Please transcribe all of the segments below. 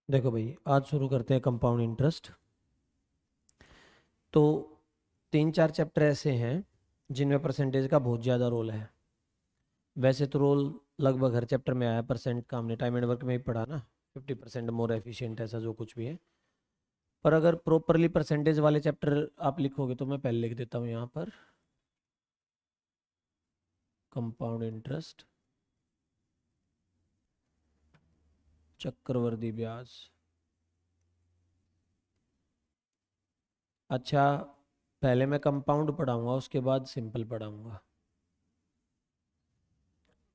देखो भाई, आज शुरू करते हैं कंपाउंड इंटरेस्ट। तो 3-4 चैप्टर ऐसे हैं जिनमें परसेंटेज का बहुत ज़्यादा रोल है। वैसे तो रोल लगभग हर चैप्टर में आया परसेंट का, हमने टाइम एंड वर्क में ही पढ़ा ना। 50% मोर एफिशिएंट, ऐसा जो कुछ भी है। पर अगर प्रॉपरली परसेंटेज वाले चैप्टर आप लिखोगे तो मैं पहले लिख देता हूँ यहाँ पर कंपाउंड इंटरेस्ट, चक्रवृद्धि ब्याज। अच्छा, पहले मैं कंपाउंड पढ़ाऊंगा, उसके बाद सिंपल पढ़ाऊंगा।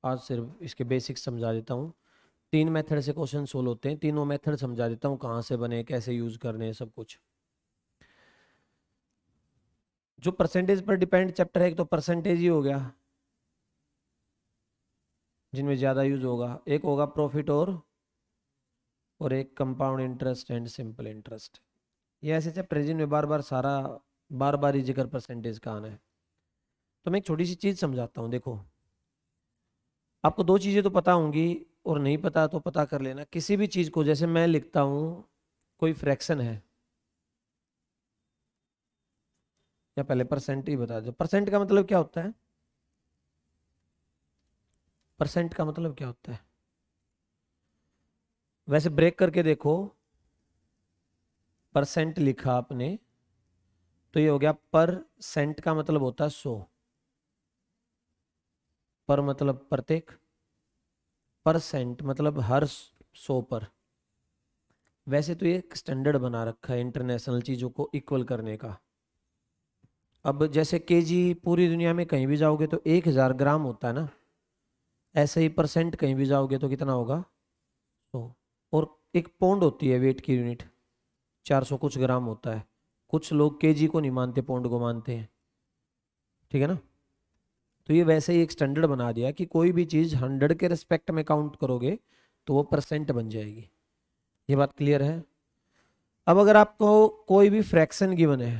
आज सिर्फ इसके बेसिक्स समझा देता हूँ। 3 मेथड से क्वेश्चन सोल्व होते हैं, तीनों मेथड समझा देता हूँ, कहाँ से बने, कैसे यूज करने हैं, सब कुछ। जो परसेंटेज पर डिपेंड चैप्टर है, एक तो परसेंटेज ही हो गया जिनमें ज़्यादा यूज होगा, एक होगा प्रॉफिट और एक compound interest and simple interest. ये ऐसे चैप्टर है जिनमें बार बार ही जिक्र परसेंटेज का आना है। तो मैं एक छोटी सी चीज़ समझाता हूँ। देखो, आपको दो चीज़ें तो पता होंगी, और नहीं पता तो पता कर लेना। किसी भी चीज़ को, जैसे मैं लिखता हूँ कोई फ्रैक्शन है, या पहले परसेंट ही बता दो। परसेंट का मतलब क्या होता है? परसेंट का मतलब क्या होता है? वैसे ब्रेक करके देखो, परसेंट लिखा आपने तो ये हो गया पर। सेंट का मतलब होता है 100, पर मतलब प्रत्येक, परसेंट मतलब हर 100 पर। वैसे तो ये एक स्टैंडर्ड बना रखा है इंटरनेशनल चीज़ों को इक्वल करने का। अब जैसे केजी पूरी दुनिया में कहीं भी जाओगे तो 1000 ग्राम होता है ना, ऐसे ही परसेंट कहीं भी जाओगे तो कितना होगा? 100। और एक पौंड होती है वेट की यूनिट, 400 कुछ ग्राम होता है। कुछ लोग केजी को नहीं मानते, पौंड को मानते हैं। ठीक है ना? तो ये वैसे ही एक स्टैंडर्ड बना दिया कि कोई भी चीज़ 100 के रिस्पेक्ट में काउंट करोगे तो वो परसेंट बन जाएगी। ये बात क्लियर है? अब अगर आपको कोई भी फ्रैक्शन गिवन है,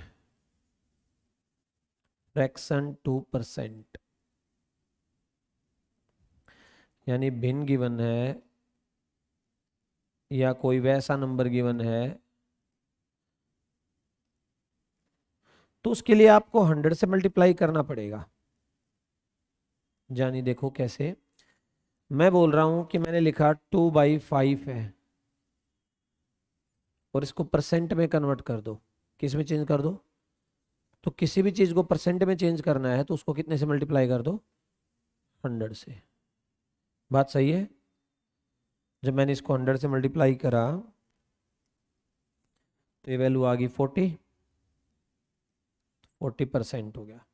फ्रैक्शन 2%, यानी भिन्न गिवन है, या कोई वैसा नंबर गिवन है, तो उसके लिए आपको 100 से मल्टीप्लाई करना पड़ेगा। जानी देखो कैसे। मैं बोल रहा हूं कि मैंने लिखा 2/5 है, और इसको परसेंट में कन्वर्ट कर दो। किस में चेंज कर दो? तो किसी भी चीज को परसेंट में चेंज करना है तो उसको कितने से मल्टीप्लाई कर दो? 100 से। बात सही है? जब मैंने इसको 100 से मल्टीप्लाई करा तो ये वैल्यू आ गई 40% हो गया।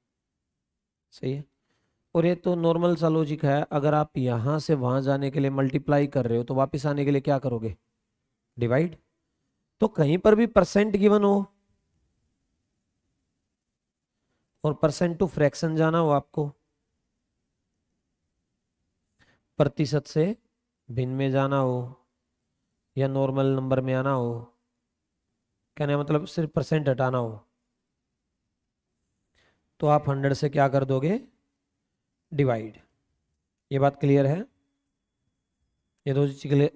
सही है? और ये तो नॉर्मल सा लॉजिक है। अगर आप यहां से वहां जाने के लिए मल्टीप्लाई कर रहे हो तो वापस आने के लिए क्या करोगे? डिवाइड। तो कहीं पर भी परसेंट गिवन हो और परसेंट टू फ्रैक्शन जाना हो आपको, प्रतिशत से भिन्न में जाना हो या नॉर्मल नंबर में आना हो, कहने का मतलब सिर्फ परसेंट हटाना हो, तो आप 100 से क्या कर दोगे? डिवाइड। ये बात क्लियर है? ये दो चीज के लिए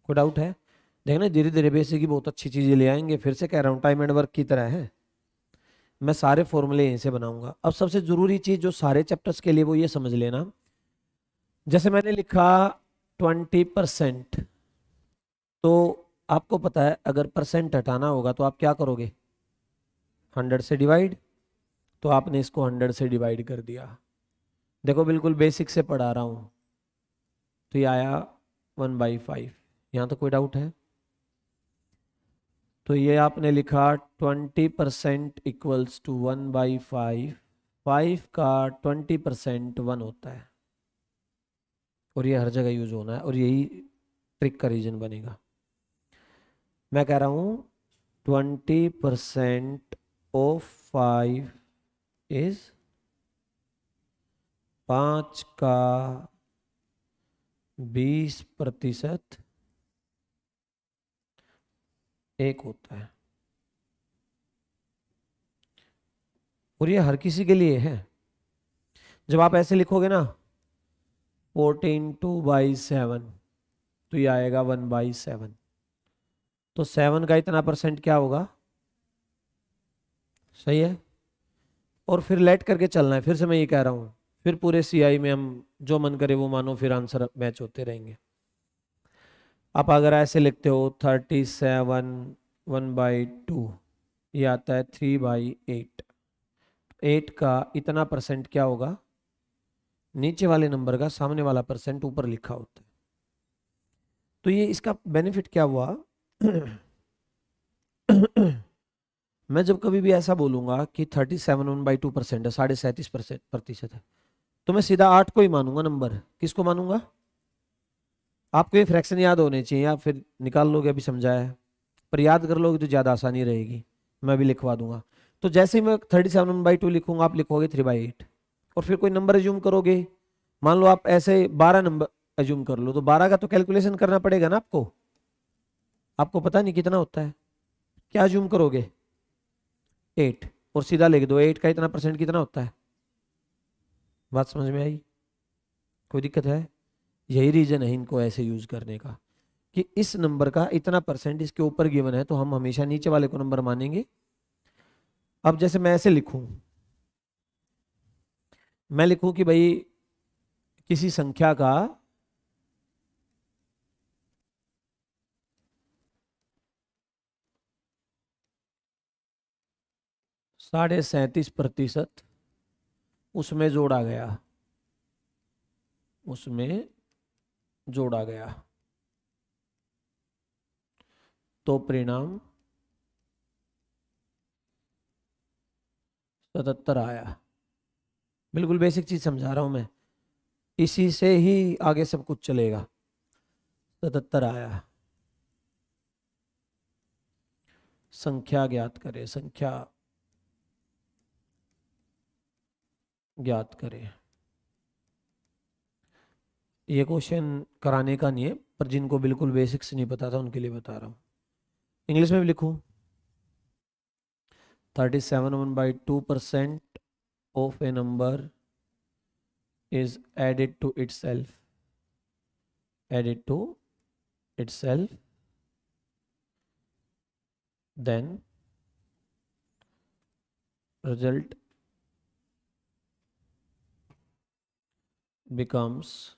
कोई डाउट है? देखना, धीरे धीरे बेसिक की बहुत अच्छी चीजें ले आएंगे। फिर से कह रहा हूँ, टाइम एंड वर्क की तरह है। मैं सारे फॉर्मूले यहीं से बनाऊंगा। अब सबसे जरूरी चीज जो सारे चैप्टर्स के लिए, वो ये समझ लेना। जैसे मैंने लिखा 20%, तो आपको पता है अगर परसेंट हटाना होगा तो आप क्या करोगे? 100 से डिवाइड। तो आपने इसको 100 से डिवाइड कर दिया। देखो, बिल्कुल बेसिक से पढ़ा रहा हूं। तो ये आया 1/5। यहाँ तो कोई डाउट है? तो ये आपने लिखा 20% इक्वल्स टू 1/5। 5 का 20% 1 होता है, और ये हर जगह यूज होना है, और यही ट्रिक का रीजन बनेगा। मैं कह रहा हूं 20% ऑफ 5 इज 5 का 20% 1 होता है। और ये हर किसी के लिए है। जब आप ऐसे लिखोगे ना 14 2/7, तो ये आएगा 1/7। तो 7 का इतना परसेंट क्या होगा, सही है। और फिर लेट करके चलना है, फिर से मैं ये कह रहा हूँ, फिर पूरे सीआई में हम जो मन करे वो मानो, फिर आंसर मैच होते रहेंगे। आप अगर ऐसे लिखते हो 37 1/2, ये आता है 3/8। 8 का इतना परसेंट क्या होगा, नीचे वाले नंबर का सामने वाला परसेंट ऊपर लिखा होता है। तो ये इसका बेनिफिट क्या हुआ मैं जब कभी भी ऐसा बोलूंगा कि 37 1/2% है, 37.5% है, तो मैं सीधा 8 को ही मानूंगा नंबर। किसको मानूंगा, आपको ये फ्रैक्शन याद होने चाहिए, या फिर निकाल लोगे, अभी समझाया है, पर याद कर लोगे तो ज़्यादा आसानी रहेगी। मैं भी लिखवा दूंगा। तो जैसे ही मैं 37/2 लिखूंगा, आप लिखोगे 3/8, और फिर कोई नंबर एज्यूम करोगे। मान लो आप ऐसे 12 नंबर एज्यूम कर लो, तो 12 का तो कैलकुलेशन करना पड़ेगा ना आपको। आपको पता नहीं कितना होता है, क्या एज्यूम करोगे, 8, और सीधा लिख दो 8 का इतना परसेंट कितना होता है। बात समझ में आई, कोई दिक्कत है? यही रीजन है इनको ऐसे यूज करने का, कि इस नंबर का इतना परसेंट इसके ऊपर गिवन है, तो हम हमेशा नीचे वाले को नंबर मानेंगे। अब जैसे मैं ऐसे लिखूं, मैं लिखूं कि भाई किसी संख्या का 37.5% उसमें जोड़ा गया, उसमें जोड़ा गया, तो परिणाम 77 आया। बिल्कुल बेसिक चीज समझा रहा हूं मैं, इसी से ही आगे सब कुछ चलेगा। 77 आया। संख्या ज्ञात करें, संख्या ज्ञात करें। ये क्वेश्चन कराने का नहीं है, पर जिनको बिल्कुल बेसिक्स नहीं पता था उनके लिए बता रहा हूँ। इंग्लिश में भी लिखूं, 37 1/2% of a number is added to itself, added to itself, then result becomes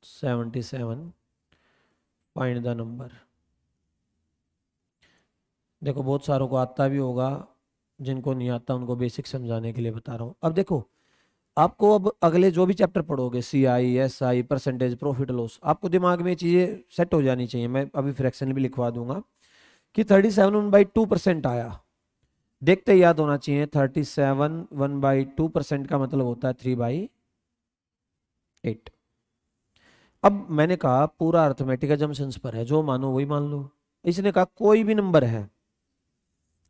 77, find the number। देखो बहुत सारों को आता भी होगा, जिनको नहीं आता उनको बेसिक समझाने के लिए बता रहा हूँ। अब देखो, आपको अब अगले जो भी चैप्टर पढ़ोगे, CI SI percentage profit loss, आपको दिमाग में चीजें सेट हो जानी चाहिए। मैं अभी फ्रैक्शन भी लिखवा दूंगा कि 37 1/2% आया, देखते ही याद होना चाहिए 37 1/2% का मतलब होता है 3/8। अब मैंने कहा पूरा अर्थमेटिक अजम्पशंस पर है, जो मानो वही मान लो। इसने कहा कोई भी नंबर है,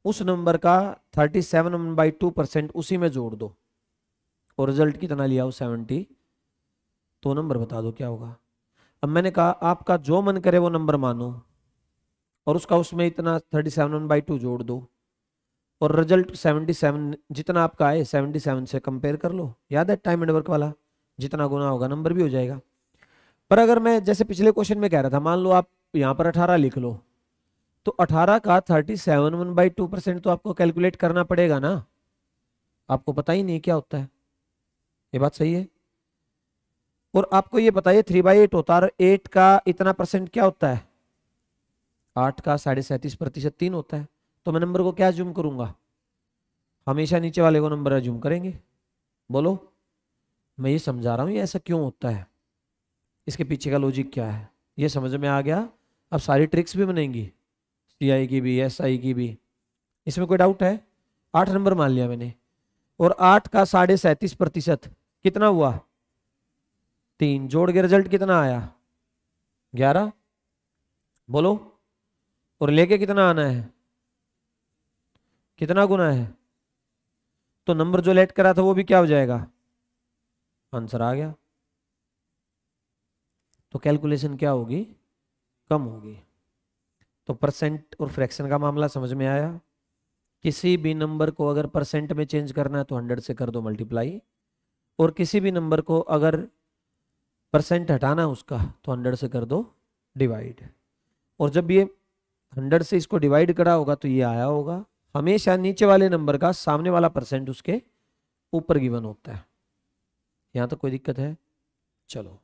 उस नंबर का 37 1/2% उसी में जोड़ दो, और रिजल्ट कितना लिया हो 70, तो नंबर बता दो क्या होगा। अब मैंने कहा आपका जो मन करे वो नंबर मानो, और उसका उसमें इतना 37 1/2 जोड़ दो, और रिजल्ट 77 जितना आपका आए 77 से कंपेयर कर लो। याद है टाइम एंड वर्क वाला, जितना गुना होगा नंबर भी हो जाएगा। पर अगर मैं जैसे पिछले क्वेश्चन में कह रहा था, मान लो आप यहाँ पर 18 लिख लो, तो 18 का 37 1/2% तो आपको कैलकुलेट करना पड़ेगा ना। आपको पता ही नहीं क्या होता है, ये बात सही है। और आपको ये बताइए 3/8 होता है, और 8 का इतना परसेंट क्या होता है, 8 का 37.5% 3 होता है। तो मैं नंबर को क्या जूम करूंगा, हमेशा नीचे वाले को नंबर जूम करेंगे। बोलो, मैं ये समझा रहा हूँ ये ऐसा क्यों होता है, इसके पीछे का लॉजिक क्या है, ये समझ में आ गया। अब सारी ट्रिक्स भी बनेंगी, CI की भी SI की भी, इसमें कोई डाउट है? 8 नंबर मान लिया मैंने, और 8 का 37.5% कितना हुआ, 3, जोड़ के रिजल्ट कितना आया, 11। बोलो, और लेके कितना आना है, कितना गुना है, तो नंबर जो लेट करा था वो भी क्या हो जाएगा, आंसर आ गया। तो कैलकुलेशन क्या होगी, कम होगी। तो परसेंट और फ्रैक्शन का मामला समझ में आया। किसी भी नंबर को अगर परसेंट में चेंज करना है तो 100 से कर दो मल्टीप्लाई, और किसी भी नंबर को अगर परसेंट हटाना है उसका तो 100 से कर दो डिवाइड। और जब ये 100 से इसको डिवाइड करा होगा तो ये आया होगा। हमेशा नीचे वाले नंबर का सामने वाला परसेंट उसके ऊपर गिवन होता है। यहां तक कोई दिक्कत है? चलो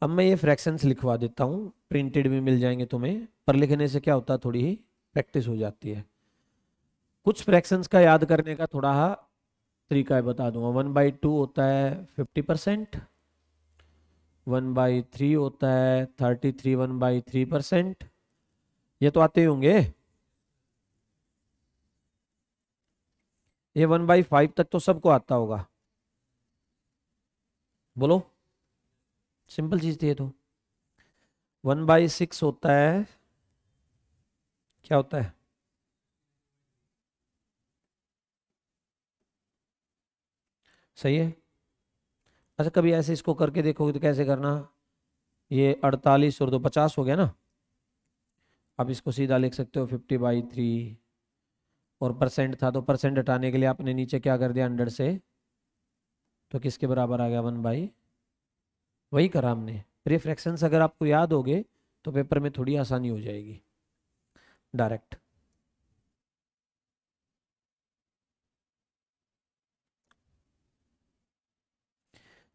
अब मैं ये फ्रैक्शंस लिखवा देता हूँ, प्रिंटेड भी मिल जाएंगे तुम्हें, पर लिखने से क्या होता है थोड़ी ही प्रैक्टिस हो जाती है। कुछ फ्रैक्शंस का याद करने का थोड़ा तरीका है, बता दूंगा। 1/2 होता है 50%, 1/3 होता है 33 1/3%। ये तो आते ही होंगे। ये 1/5 तक तो सबको आता होगा, बोलो। सिंपल चीज थी ये तो। 1/6 होता है, क्या होता है? सही है। अच्छा कभी ऐसे इसको करके देखोगे तो कैसे करना, ये 48 और 2 50 हो गया ना। अब इसको सीधा लिख सकते हो 50/3, और परसेंट था तो परसेंट हटाने के लिए आपने नीचे क्या कर दिया 100 से, तो किसके बराबर आ गया 1/, वही करा हमने। प्री फ्रैक्शंस अगर आपको याद होगे तो पेपर में थोड़ी आसानी हो जाएगी डायरेक्ट।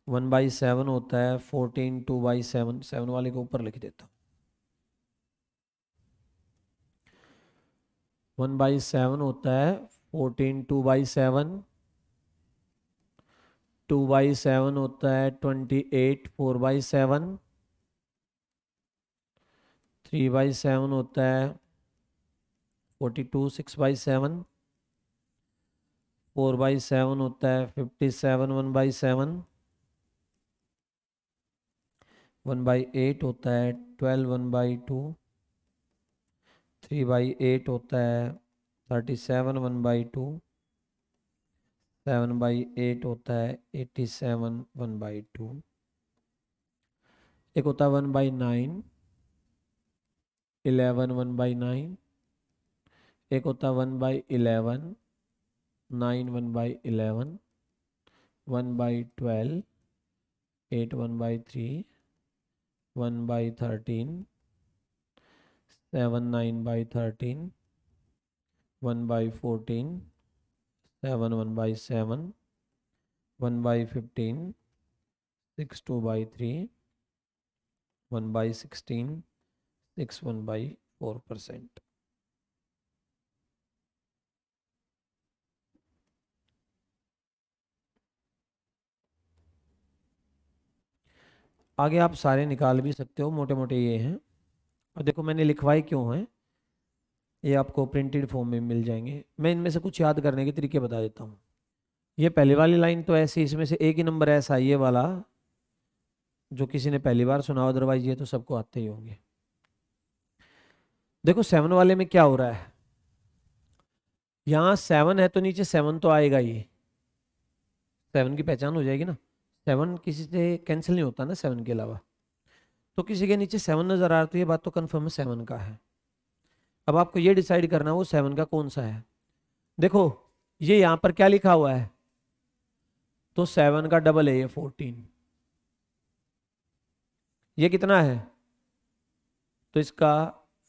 वन बाई सेवन होता है 14 2/7, 7 वाले को ऊपर लिख देता हूँ। 1/7 होता है 14 2/7, 2/7 होता है 28 4/7, 3/7 होता है 42 6/7, 4/7 होता है 57 1/7, 1/8 होता है 12 1/2, 3/8 होता है 37 1/2, 7/8 होता है 87 1/2। एक होता है 1/9, 11 1/9। एक होता है 1/11, 9 1/11, 1/12, 8 1/3, 1/13, 7 9/13, 1/14, 7 1/7, 1/15, 6 2/3, 1/16, 6 1/4%। आगे आप सारे निकाल भी सकते हो, मोटे मोटे ये हैं। और देखो मैंने लिखवाए क्यों हैं, ये आपको प्रिंटेड फॉर्म में मिल जाएंगे। मैं इनमें से कुछ याद करने के तरीके बता देता हूँ। ये पहले वाली लाइन तो ऐसी, इसमें से एक ही नंबर ऐसा ये वाला जो किसी ने पहली बार सुना, अदरवाइज ये तो सबको आते ही होंगे। देखो 7 वाले में क्या हो रहा है, यहाँ 7 है तो नीचे 7 तो आएगा ही, 7 की पहचान हो जाएगी ना। 7 किसी से कैंसिल नहीं होता ना 7 के अलावा। तो किसी के नीचे 7 नजर आ रहा है तो ये बात तो कंफर्म है 7 का है। अब आपको ये डिसाइड करना वो 7 का कौन सा है। देखो ये यहाँ पर क्या लिखा हुआ है, तो 7 का डबल है ये 14। ये कितना है, तो इसका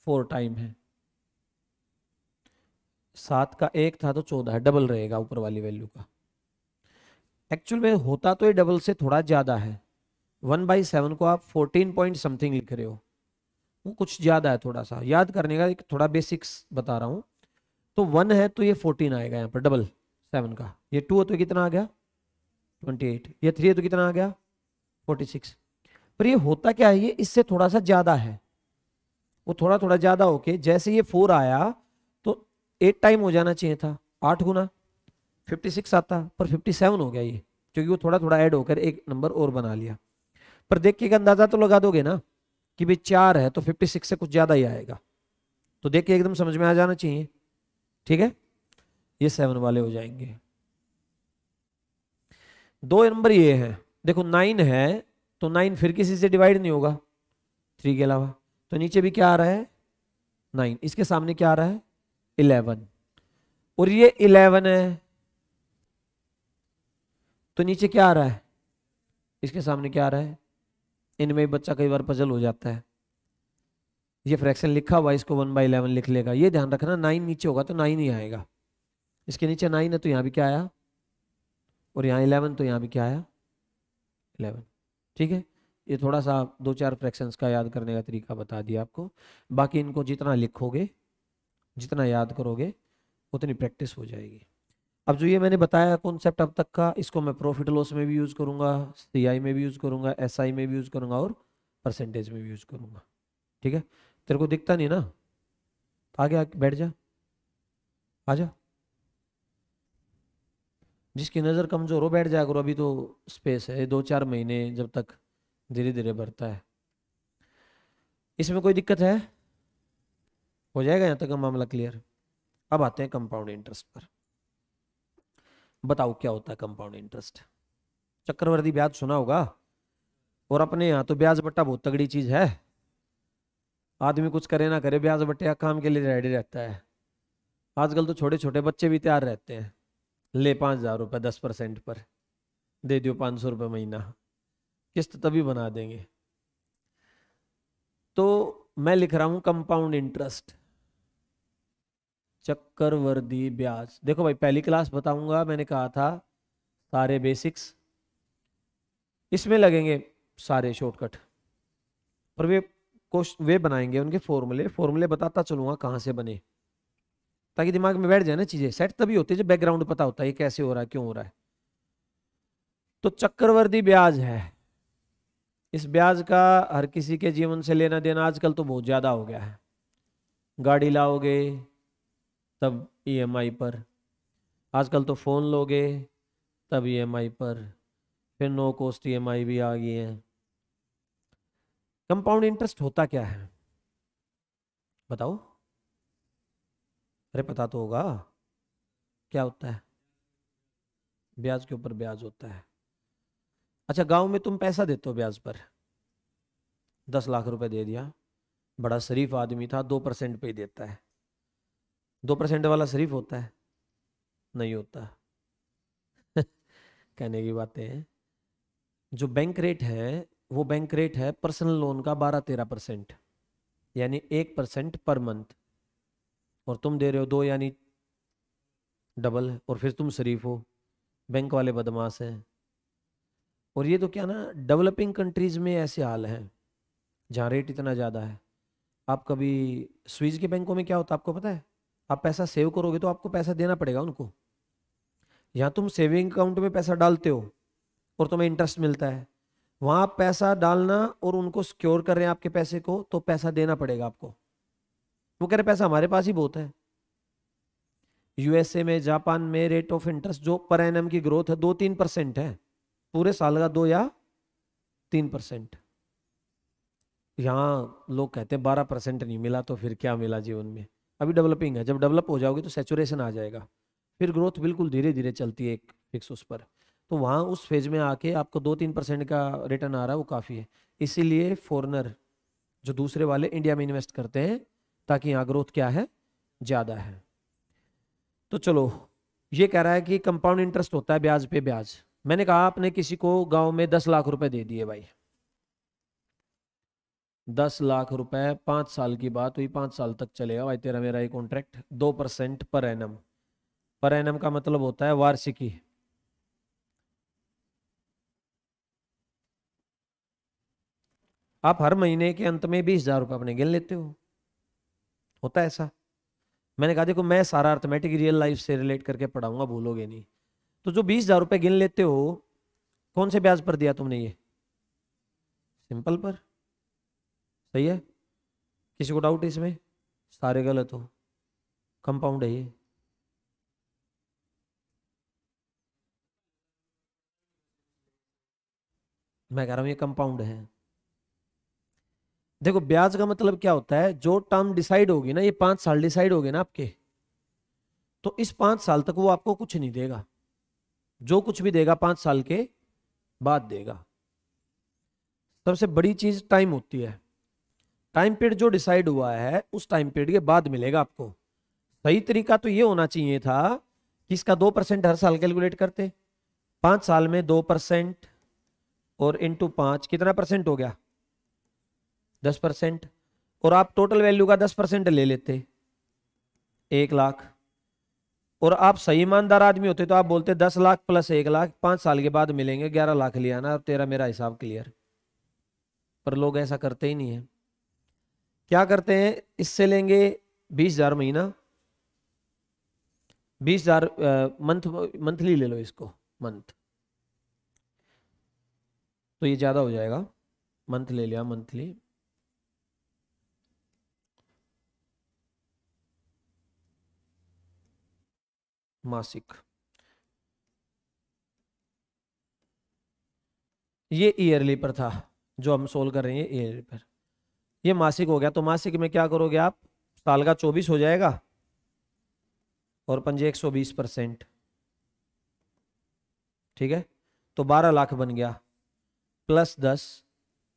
4 टाइम है। 7 का 1 था तो 14 है, डबल रहेगा ऊपर वाली वैल्यू का। एक्चुअल में होता तो ये डबल से थोड़ा ज्यादा है। 1/7 को आप 14 पॉइंट समथिंग लिख रहे हो, वो कुछ ज्यादा है। थोड़ा सा याद करने का एक थोड़ा बेसिक्स बता रहा हूं। तो 1 है तो ये 14 आएगा यहाँ पर डबल 7 का। ये 2 है तो कितना आ गया 28। ये 3 है तो कितना आ गया 46। पर ये होता क्या है, ये इससे थोड़ा सा ज्यादा है। वो थोड़ा थोड़ा ज्यादा होके जैसे ये 4 आया तो 8 टाइम हो जाना चाहिए था, 8 गुना 56 आता, पर 57 हो गया ये, क्योंकि वो थोड़ा थोड़ा ऐड होकर एक नंबर और बना लिया। पर देख के एक अंदाजा तो लगा दोगे ना कि भाई 4 है तो 56 से कुछ ज्यादा ही आएगा, तो देख के एकदम समझ में आ जाना चाहिए। ठीक है, ये 7 वाले हो जाएंगे। 2 नंबर ये है, देखो 9 है तो 9 फिर किसी से डिवाइड नहीं होगा 3 के अलावा, तो नीचे भी क्या आ रहा है 9, इसके सामने क्या आ रहा है 11, और ये 11 है तो नीचे क्या आ रहा है, इसके सामने क्या आ रहा है। इनमें बच्चा कई बार पजल हो जाता है। ये फ्रैक्शन लिखा हुआ, इसको 1/11 लिख लेगा। ये ध्यान रखना 9 नीचे होगा तो 9 ही आएगा। इसके नीचे 9 है तो यहाँ भी क्या आया, और यहाँ 11 तो यहाँ भी क्या आया 11। ठीक है, ये थोड़ा सा 2-4 फ्रैक्शंस का याद करने का तरीका बता दिया आपको। बाकी इनको जितना लिखोगे, जितना याद करोगे, उतनी प्रैक्टिस हो जाएगी। अब जो ये मैंने बताया कॉन्सेप्ट अब तक का, इसको मैं प्रॉफिट लॉस में भी यूज़ करूँगा, सीआई में भी यूज़ करूँगा, एसआई में भी यूज़ करूँगा, और परसेंटेज में भी यूज़ करूँगा। ठीक है, तेरे को दिखता नहीं ना, आगे आके बैठ जा, आजा। जिसकी नज़र कमज़ोर हो बैठ जाया करो, अभी तो स्पेस है 2-4 महीने जब तक धीरे धीरे बढ़ता है। इसमें कोई दिक्कत है? हो जाएगा यहाँ तक का मामला क्लियर। अब आते हैं कंपाउंड इंटरेस्ट पर। बताओ क्या होता है कंपाउंड इंटरेस्ट? चक्रवृद्धि ब्याज सुना होगा, और अपने यहाँ तो ब्याज बट्टा बहुत तगड़ी चीज है। आदमी कुछ करे ना करे, ब्याज बट्टे काम के लिए रेडी रहता है। आजकल तो छोटे छोटे बच्चे भी तैयार रहते हैं, ले 5,000 रुपये 10% पर, दे दियो 500 रुपये महीना, किस्त तभी बना देंगे। तो मैं लिख रहा हूं कंपाउंड इंटरेस्ट, चक्रवृद्धि ब्याज। देखो भाई, पहली क्लास बताऊंगा, मैंने कहा था सारे बेसिक्स इसमें लगेंगे, सारे शॉर्टकट, पर वे बनाएंगे उनके फॉर्मूले बताता चलूंगा कहां से बने, ताकि दिमाग में बैठ जाए ना चीजें। सेट तभी होती है जब बैकग्राउंड पता होता है ये कैसे हो रहा है, क्यों हो रहा है। तो चक्रवृद्धि ब्याज है, इस ब्याज का हर किसी के जीवन से लेना देना आजकल तो बहुत ज्यादा हो गया है। गाड़ी लाओगे तब ईएमआई पर, आजकल तो फोन लोगे तब ईएमआई पर, फिर नो कॉस्ट ईएमआई भी आ गई है। कंपाउंड इंटरेस्ट होता क्या है बताओ? अरे पता तो होगा क्या होता है। ब्याज के ऊपर ब्याज होता है। अच्छा, गांव में तुम पैसा देते हो ब्याज पर, 10 लाख रुपए दे दिया, बड़ा शरीफ आदमी था, 2% पे ही देता है। 2% वाला शरीफ होता है? नहीं होता। कहने की बातें हैं। जो बैंक रेट है वो बैंक रेट है पर्सनल लोन का 12-13%, यानी 1% पर मंथ, और तुम दे रहे हो 2, यानी डबल। और फिर तुम शरीफ हो, बैंक वाले बदमाश हैं। और ये तो क्या ना, डेवलपिंग कंट्रीज में ऐसे हाल है जहाँ रेट इतना ज़्यादा है। आप कभी स्विस के बैंकों में क्या होता है आपको पता है? आप पैसा सेव करोगे तो आपको पैसा देना पड़ेगा उनको। यहाँ तुम सेविंग अकाउंट में पैसा डालते हो और तुम्हें इंटरेस्ट मिलता है, वहाँ आप पैसा डालना और उनको सिक्योर कर रहे हैं आपके पैसे को, तो पैसा देना पड़ेगा आपको। वो कह रहे पैसा हमारे पास ही बहुत है। यूएसए में, जापान में रेट ऑफ इंटरेस्ट जो पर एनम की ग्रोथ है 2-3% है, पूरे साल का 2 या 3%। यहाँ लोग कहते हैं 12% नहीं मिला तो फिर क्या मिला जीवन में। अभी डेवलपिंग है, जब डेवलप हो जाओगे तो सैचुरेशन आ जाएगा, फिर ग्रोथ बिल्कुल धीरे धीरे चलती है एक फिक्स उस पर। तो वहाँ उस फेज में आके आपको 2-3% का रिटर्न आ रहा है, वो काफ़ी है। इसीलिए फॉरेनर जो दूसरे वाले इंडिया में इन्वेस्ट करते हैं, ताकि यहाँ ग्रोथ क्या है, ज़्यादा है। तो चलो, ये कह रहा है कि कंपाउंड इंटरेस्ट होता है ब्याज पे ब्याज। मैंने कहा आपने किसी को गांव में 10 लाख रुपए दे दिए भाई, 10 लाख रुपए, 5 साल की बात हुई, 5 साल तक चलेगा भाई तेरा मेरा ये contract, 2% per annum. Per annum का मतलब होता है वार्षिकी। आप हर महीने के अंत में 20,000 रुपये अपने गिन लेते हो, होता है ऐसा? मैंने कहा देखो, मैं सारा अर्थमेटिक रियल लाइफ से रिलेट करके पढ़ाऊंगा, भूलोगे नहीं। तो जो 20,000 रुपये गिन लेते हो, कौन से ब्याज पर दिया तुमने? ये सिंपल पर, सही है? किसी को डाउट है इसमें? सारे गलत हो, कंपाउंड है ये। मैं कह रहा हूं ये कंपाउंड है। देखो, ब्याज का मतलब क्या होता है, जो टर्म डिसाइड होगी ना, ये 5 साल डिसाइड होगे ना आपके, तो इस 5 साल तक वो आपको कुछ नहीं देगा। जो कुछ भी देगा 5 साल के बाद देगा। सबसे बड़ी चीज टाइम होती है। टाइम पीरियड जो डिसाइड हुआ है उस टाइम पीरियड के बाद मिलेगा आपको। सही तरीका तो ये होना चाहिए था कि इसका 2% हर साल कैलकुलेट करते, 5 साल में 2% और इंटू 5 कितना परसेंट हो गया? 10%। और आप टोटल वैल्यू का 10% ले लेते 1 लाख, और आप सही ईमानदार आदमी होते तो आप बोलते 10 लाख प्लस 1 लाख 5 साल के बाद मिलेंगे, 11 लाख लिया ना, और तेरा मेरा हिसाब क्लियर। पर लोग ऐसा करते ही नहीं है। क्या करते हैं, इससे लेंगे 20,000 महीना, 20,000 मंथली ले लो इसको, मंथ, तो ये ज्यादा हो जाएगा, मंथ ले लिया, मंथली, मासिक, ये ईयरली पर था जो हम सोल्व कर रहे हैं, ईयरली पर। ये मासिक हो गया, तो मासिक में क्या करोगे आप, साल का 24 हो जाएगा और पंजे 120%, ठीक है, तो 12 लाख बन गया, प्लस 10,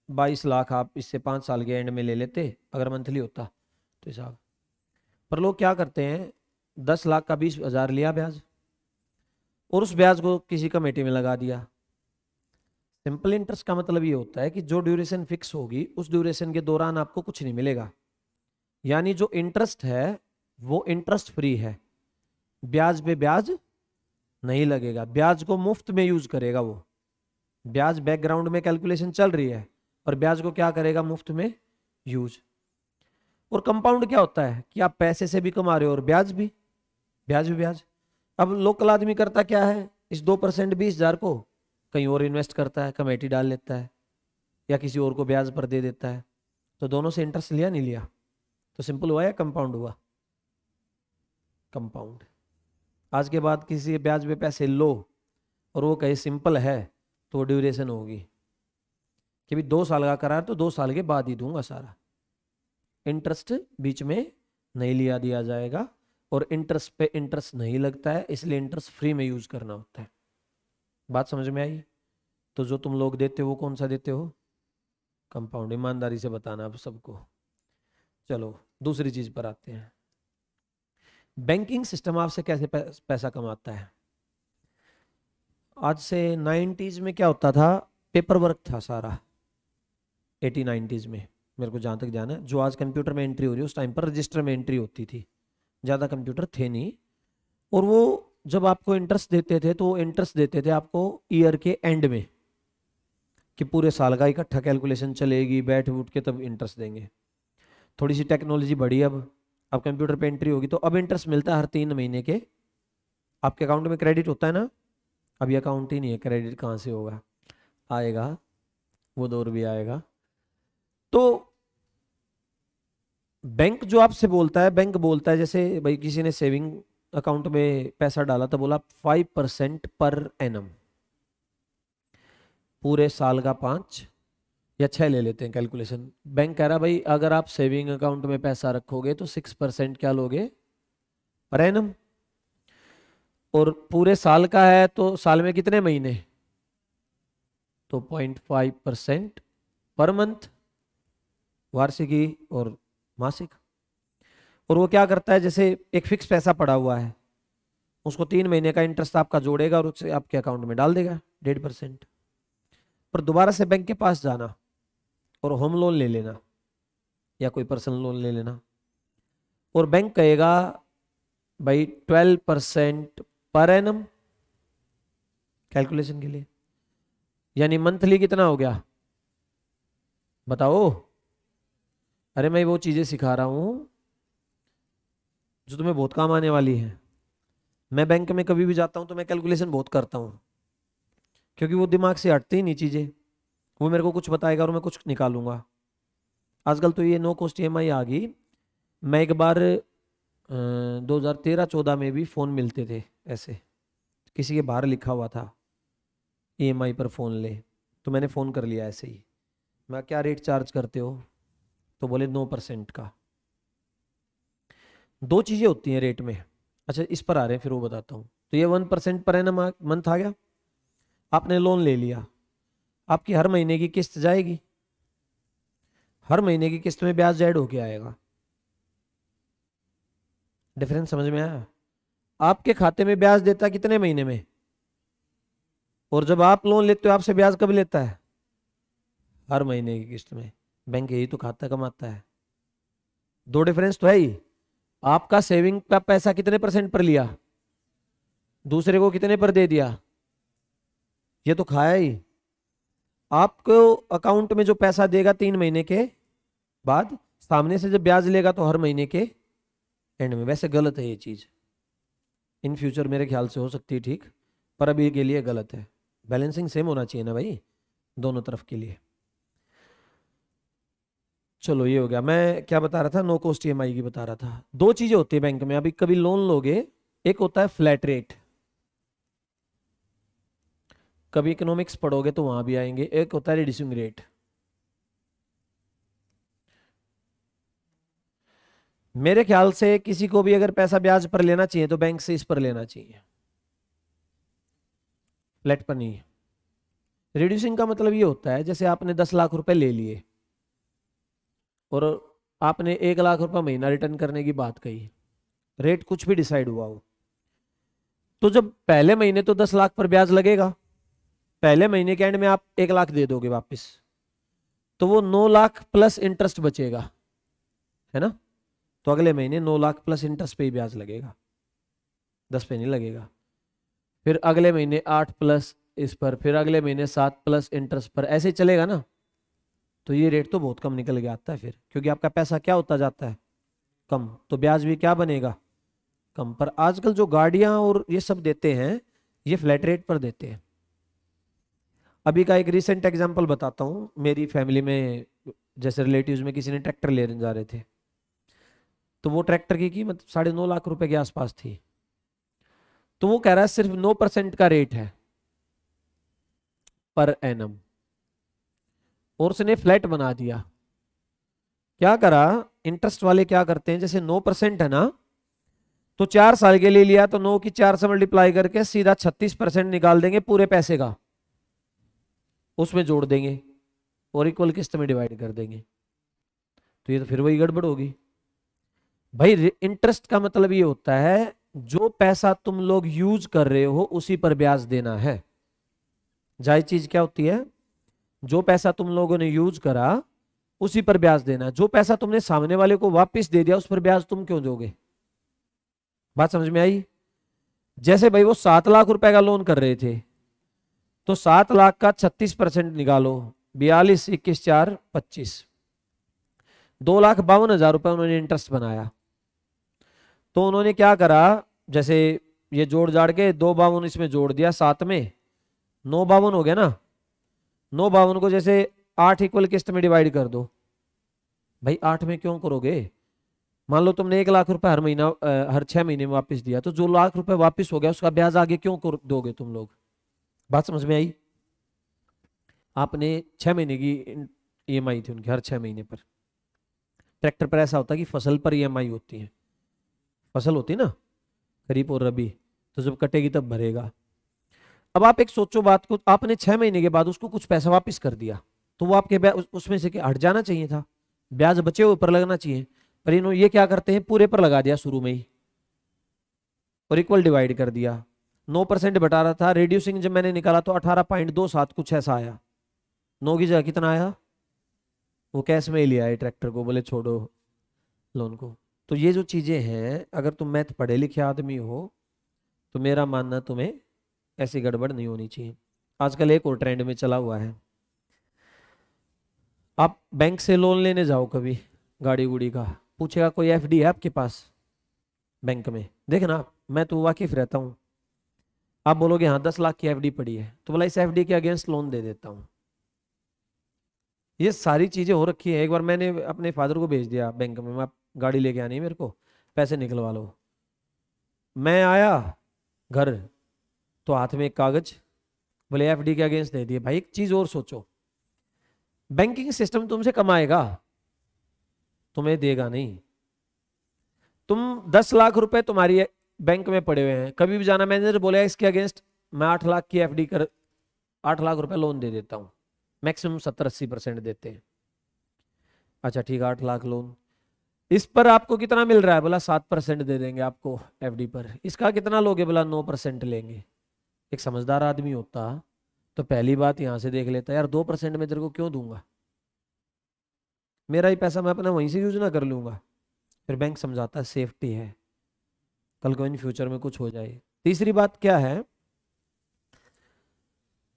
22 लाख आप इससे 5 साल के एंड में ले लेते अगर मंथली होता तो हिसाब। पर लोग क्या करते हैं, 10 लाख का 20,000 लिया ब्याज, और उस ब्याज को किसी कमेटी में लगा दिया। सिंपल इंटरेस्ट का मतलब ये होता है कि जो ड्यूरेशन फिक्स होगी उस ड्यूरेशन के दौरान आपको कुछ नहीं मिलेगा, यानी जो इंटरेस्ट है वो इंटरेस्ट फ्री है, ब्याज पे ब्याज नहीं लगेगा, ब्याज को मुफ्त में यूज करेगा वो, ब्याज बैकग्राउंड में कैलकुलेशन चल रही है और ब्याज को क्या करेगा, मुफ्त में यूज। और कंपाउंड क्या होता है कि आप पैसे से भी कमा रहे हो और ब्याज भी, ब्याज भी ब्याज। अब लोकल आदमी करता क्या है, इस 2% 20,000 को कहीं और इन्वेस्ट करता है, कमेटी डाल लेता है या किसी और को ब्याज पर दे देता है, तो दोनों से इंटरेस्ट लिया नहीं लिया, तो सिंपल हुआ या कंपाउंड हुआ, कंपाउंड। आज के बाद किसी ब्याज पे पैसे लो और वो कहे सिंपल है तो ड्यूरेशन होगी कि भी 2 साल का करार तो 2 साल के बाद ही दूंगा सारा, इंटरेस्ट बीच में नहीं लिया दिया जाएगा, और इंटरेस्ट पे इंटरेस्ट नहीं लगता है, इसलिए इंटरेस्ट फ्री में यूज करना होता है। बात समझ में आई? तो जो तुम लोग देते हो वो कौन सा देते हो, कंपाउंड, ईमानदारी से बताना अब सबको। चलो दूसरी चीज पर आते हैं, बैंकिंग सिस्टम आपसे कैसे पैसा कमाता है। आज से 90s में क्या होता था, पेपर वर्क था सारा, 80-90s में मेरे को जहाँ तक जाना है, जो आज कंप्यूटर में एंट्री हो रही है उस टाइम पर रजिस्टर में एंट्री होती थी, ज़्यादा कंप्यूटर थे नहीं। और वो जब आपको इंटरेस्ट देते थे तो इंटरेस्ट देते थे आपको ईयर के एंड में, कि पूरे साल का इकट्ठा कैलकुलेशन चलेगी, बैठ उठ के तब इंटरेस्ट देंगे। थोड़ी सी टेक्नोलॉजी बढ़ी, अब कंप्यूटर पे एंट्री होगी तो अब इंटरेस्ट मिलता है हर 3 महीने के, आपके अकाउंट में क्रेडिट होता है ना, अब ये अकाउंट ही नहीं है, क्रेडिट कहाँ से होगा, आएगा वो दौर भी आएगा। तो बैंक जो आपसे बोलता है, बैंक बोलता है जैसे भाई किसी ने सेविंग अकाउंट में पैसा डाला तो बोला 5% पर एनम, पूरे साल का 5 या 6 ले लेते हैं कैलकुलेशन। बैंक कह रहा भाई अगर आप सेविंग अकाउंट में पैसा रखोगे तो 6% क्या लोगे, पर एनम, और पूरे साल का है तो साल में कितने महीने, तो 0.5% पर मंथ, वार्षिकी और मासिक। और वो क्या करता है, जैसे एक फिक्स पैसा पड़ा हुआ है उसको 3 महीने का इंटरेस्ट आपका जोड़ेगा और उससे आपके अकाउंट में डाल देगा 1.5%। पर दोबारा से बैंक के पास जाना और होम लोन ले लेना या कोई पर्सनल लोन ले लेना, और बैंक कहेगा भाई 12% पर एनम कैलकुलेशन के लिए, यानी मंथली कितना हो गया बताओ। अरे मैं वो चीजें सिखा रहा हूं जो तुम्हें बहुत काम आने वाली है। मैं बैंक में कभी भी जाता हूं तो मैं कैलकुलेशन बहुत करता हूं, क्योंकि वो दिमाग से हटती ही नहीं चीजें, वो मेरे को कुछ बताएगा और मैं कुछ निकालूंगा। आजकल तो ये नो कॉस्ट ईएमआई आ गई। मैं एक बार 2013-14 में भी फ़ोन मिलते थे ऐसे, किसी के बाहर लिखा हुआ था ईएमआई पर फ़ोन ले, तो मैंने फ़ोन कर लिया ऐसे ही, मैं क्या रेट चार्ज करते हो, तो बोले 9% का। दो चीज़ें होती हैं रेट में, अच्छा इस पर आ रहे हैं फिर वो बताता हूँ। तो ये 1% पर एनम मंथ आ गया, आपने लोन ले लिया, आपकी हर महीने की किस्त जाएगी, हर महीने की किस्त में ब्याज ऐड होके आएगा। डिफरेंस समझ में आया? आपके खाते में ब्याज देता कितने महीने में, और जब आप लोन लेते हो आपसे ब्याज कब लेता है, हर महीने की किस्त में। बैंक यही तो खाता कमाता है। दो डिफरेंस तो है ही। आपका सेविंग का पैसा कितने परसेंट पर लिया, दूसरे को कितने पर दे दिया, ये तो खाया ही। आपको अकाउंट में जो पैसा देगा 3 महीने के बाद, सामने से जब ब्याज लेगा तो हर महीने के एंड में। वैसे गलत है ये चीज, इन फ्यूचर मेरे ख्याल से हो सकती है ठीक, पर अभी के लिए गलत है। बैलेंसिंग सेम होना चाहिए ना भाई, दोनों तरफ के लिए। चलो ये हो गया। मैं क्या बता रहा था, नो कॉस्ट ईएमआई की बता रहा था। दो चीजें होती है बैंक में, अभी कभी लोन लोगे, एक होता है फ्लैट रेट, कभी इकोनॉमिक्स पढ़ोगे तो वहां भी आएंगे, एक होता है रिड्यूसिंग रेट। मेरे ख्याल से किसी को भी अगर पैसा ब्याज पर लेना चाहिए तो बैंक से इस पर लेना चाहिए, फ्लैट पर नहीं। रिड्यूसिंग का मतलब ये होता है जैसे आपने 10 लाख रुपए ले लिए और आपने 1 लाख रुपए महीना रिटर्न करने की बात कही, रेट कुछ भी डिसाइड हुआ हो, तो जब पहले महीने तो 10 लाख पर ब्याज लगेगा, पहले महीने के एंड में आप 1 लाख दे दोगे वापस, तो वो 9 लाख प्लस इंटरेस्ट बचेगा, है ना। तो अगले महीने 9 लाख प्लस इंटरेस्ट पे ही ब्याज लगेगा, 10 पे नहीं लगेगा। फिर अगले महीने 8 प्लस इस पर, फिर अगले महीने 7 प्लस इंटरेस्ट पर, ऐसे ही चलेगा ना। तो ये रेट तो बहुत कम निकल के आता है फिर, क्योंकि आपका पैसा क्या होता जाता है, कम, तो ब्याज भी क्या बनेगा, कम। पर आजकल जो गाड़ियां और ये सब देते हैं, ये फ्लैट रेट पर देते हैं। अभी का एक रिसेंट एग्जांपल बताता हूँ, मेरी फैमिली में जैसे रिलेटिव्स में किसी ने ट्रैक्टर लेने जा रहे थे, तो वो ट्रैक्टर की कीमत 9.5 लाख रुपए के आसपास थी। तो वो कह रहा है सिर्फ 9% का रेट है पर एनम, और उसने फ्लैट बना दिया। क्या करा, इंटरेस्ट वाले क्या करते हैं, जैसे 9% है ना, तो 4 साल के लिए लिया तो 9 की 4 से मल्टीप्लाई करके सीधा 36% निकाल देंगे पूरे पैसे का, उसमें जोड़ देंगे और इक्वल किस्त में डिवाइड कर देंगे। तो ये तो फिर वही गड़बड़ होगी भाई। इंटरेस्ट का मतलब ये होता है जो पैसा तुम लोग यूज कर रहे हो उसी पर ब्याज देना है। जायज चीज क्या होती है, जो पैसा तुम लोगों ने यूज करा उसी पर ब्याज देना। जो पैसा तुमने सामने वाले को वापस दे दिया उस पर ब्याज तुम क्यों दोगे। बात समझ में आई। जैसे भाई वो 7 लाख रुपए का लोन कर रहे थे, तो 7 लाख का 36% निकालो, 42, 21, 4, 25, 2,52,000 रुपए उन्होंने इंटरेस्ट बनाया। तो उन्होंने क्या करा, जैसे ये जोड़ जाड़ के 2,52 इसमें जोड़ दिया, साथ में 9,52 हो गया ना। 9,52 को जैसे 8 इक्वल किस्त में डिवाइड कर दो। भाई 8 में क्यों करोगे, मान लो तुमने 1 लाख रुपए हर महीना हर 6 महीने में वापस दिया, तो जो लाख रुपए वापस हो गया उसका ब्याज आगे क्यों दोगे तुम लोग। बात समझ में आई। आपने 6 महीने की ईएमआई थी उनकी, हर 6 महीने पर। ट्रैक्टर पर ऐसा होता है कि फसल पर ईएमआई होती है, फसल होती है ना खरीफ और रबी, तो जब कटेगी तब भरेगा। अब आप एक सोचो बात को, आपने 6 महीने के बाद उसको कुछ पैसा वापस कर दिया, तो वो आपके उसमें से हट जाना चाहिए था, ब्याज बचे हुए पर लगना चाहिए। पर इन्होंने ये क्या करते हैं, पूरे पर लगा दिया शुरू में ही और इक्वल डिवाइड कर दिया। 9% बटा रहा था, रिड्यूसिंग जब मैंने निकाला तो 18.27 कुछ ऐसा आया। 9 की जगह कितना आया, वो कैश में ही लिया है ट्रैक्टर को, बोले छोड़ो लोन को। तो ये जो चीजें हैं, अगर तुम मैथ पढ़े लिखे आदमी हो तो मेरा मानना तुम्हें ऐसी गड़बड़ नहीं होनी चाहिए। आजकल एक और ट्रेंड में चला हुआ है, आप बैंक से लोन लेने जाओ कभी गाड़ी गुड़ी का, पूछेगा कोई एफडी है आपके पास बैंक में, देखना मैं तो वाकिफ रहता हूँ। आप बोलोगे हाँ 10 लाख की एफडी पड़ी है, तो बोला इस एफडी के अगेंस्ट लोन दे देता हूँ। ये सारी चीजें हो रखी है। एक बार मैंने अपने फादर को भेज दिया बैंक में, मैं गाड़ी लेके आनी है मेरे को, पैसे निकलवा लो। मैं आया घर तो हाथ में एक कागज, बोले एफडी के अगेंस्ट दे दिए। भाई एक चीज और सोचो, बैंकिंग सिस्टम तुमसे कमाएगा, तुम्हें देगा नहीं। तुम 10 लाख रुपए तुम्हारी बैंक में पड़े हुए हैं, कभी भी जाना मैनेजर बोले इसके अगेंस्ट मैं 8 लाख की एफडी कर 8 लाख रुपए लोन दे देता हूं, मैक्सिमम 70-80% देते हैं। अच्छा ठीक है 8 लाख लोन, इस पर आपको कितना मिल रहा है, बोला 7% दे देंगे आपको एफडी पर। इसका कितना लोगे, बोला 9% लेंगे। एक समझदार आदमी होता तो पहली बात यहां से देख लेता, यार 2% में तेरे को क्यों दूंगा, मेरा ही पैसा मैं अपना वहीं से यूज ना कर लूंगा। फिर बैंक समझाता है सेफ्टी है, कल को इन फ्यूचर में कुछ हो जाए। तीसरी बात क्या है,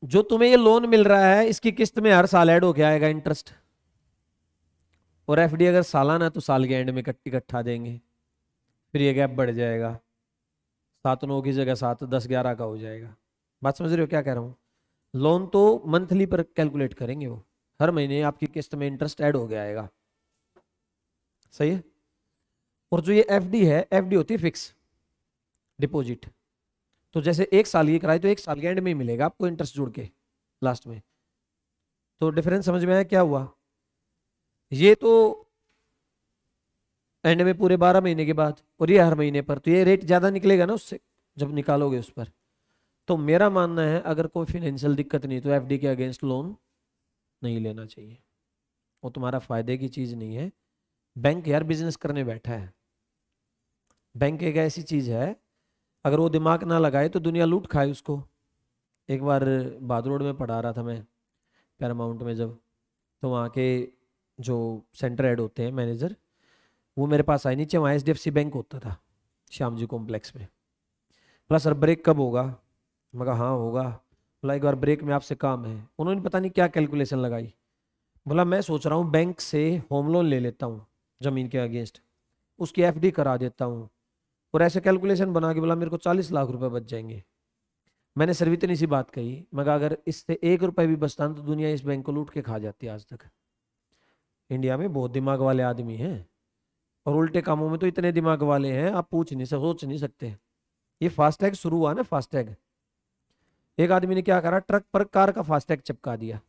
जो तुम्हें ये लोन मिल रहा है इसकी किस्त में हर साल ऐड होके आएगा इंटरेस्ट, और एफडी अगर सालाना तो साल के एंड में इकट्ठा देंगे, फिर ये गैप बढ़ जाएगा, 7-9 की जगह 7-10-11 का हो जाएगा। बात समझ रहे हो क्या कह रहा हूँ? लोन तो मंथली पर कैलकुलेट करेंगे, वो हर महीने आपकी किस्त में इंटरेस्ट ऐड हो गया आएगा। सही है। और जो ये एफडी है, एफडी होती है फिक्स डिपॉजिट, तो जैसे 1 साल की कराई तो 1 साल के एंड में ही मिलेगा आपको इंटरेस्ट जुड़ के लास्ट में। तो डिफरेंस समझ में आया क्या हुआ? ये तो एंड में पूरे 12 महीने के बाद, और ये हर महीने पर, तो ये रेट ज्यादा निकलेगा ना उससे जब निकालोगे उस पर। तो मेरा मानना है अगर कोई फाइनेंशियल दिक्कत नहीं तो एफडी के अगेंस्ट लोन नहीं लेना चाहिए, वो तुम्हारा फायदे की चीज नहीं है। बैंक यार बिजनेस करने बैठा है, बैंक एक ऐसी चीज है अगर वो दिमाग ना लगाए तो दुनिया लूट खाए उसको। एक बार बहादुर रोड में पढ़ा रहा था मैं पैरामाउंट में जब, तो वहाँ के जो सेंटर हेड होते हैं मैनेजर, वो मेरे पास आए, नीचे वहाँ HDFC बैंक होता था श्याम जी कॉम्प्लेक्स में। बोला सर ब्रेक कब होगा? मैं कहा हाँ होगा। बोला एक बार ब्रेक में आपसे काम है। उन्होंने पता नहीं क्या कैलकुलेशन लगाई, बोला मैं सोच रहा हूँ बैंक से होम लोन ले लेता हूँ जमीन के अगेंस्ट, उसकी एफडी करा देता हूँ, और ऐसे कैलकुलेशन बना के बोला मेरे को 40 लाख रुपए बच जाएंगे। मैंने सिर्फ इतनी सी बात कही, मगर अगर इससे 1 रुपए भी बचता तो दुनिया इस बैंक को लूट के खा जाती है आज तक। इंडिया में बहुत दिमाग वाले आदमी हैं, और उल्टे कामों में तो इतने दिमाग वाले हैं आप सोच नहीं सकते। ये फास्टैग शुरू हुआ ना, फास्टैग, एक आदमी ने क्या करा, ट्रक पर कार का फास्टैग चिपका दिया।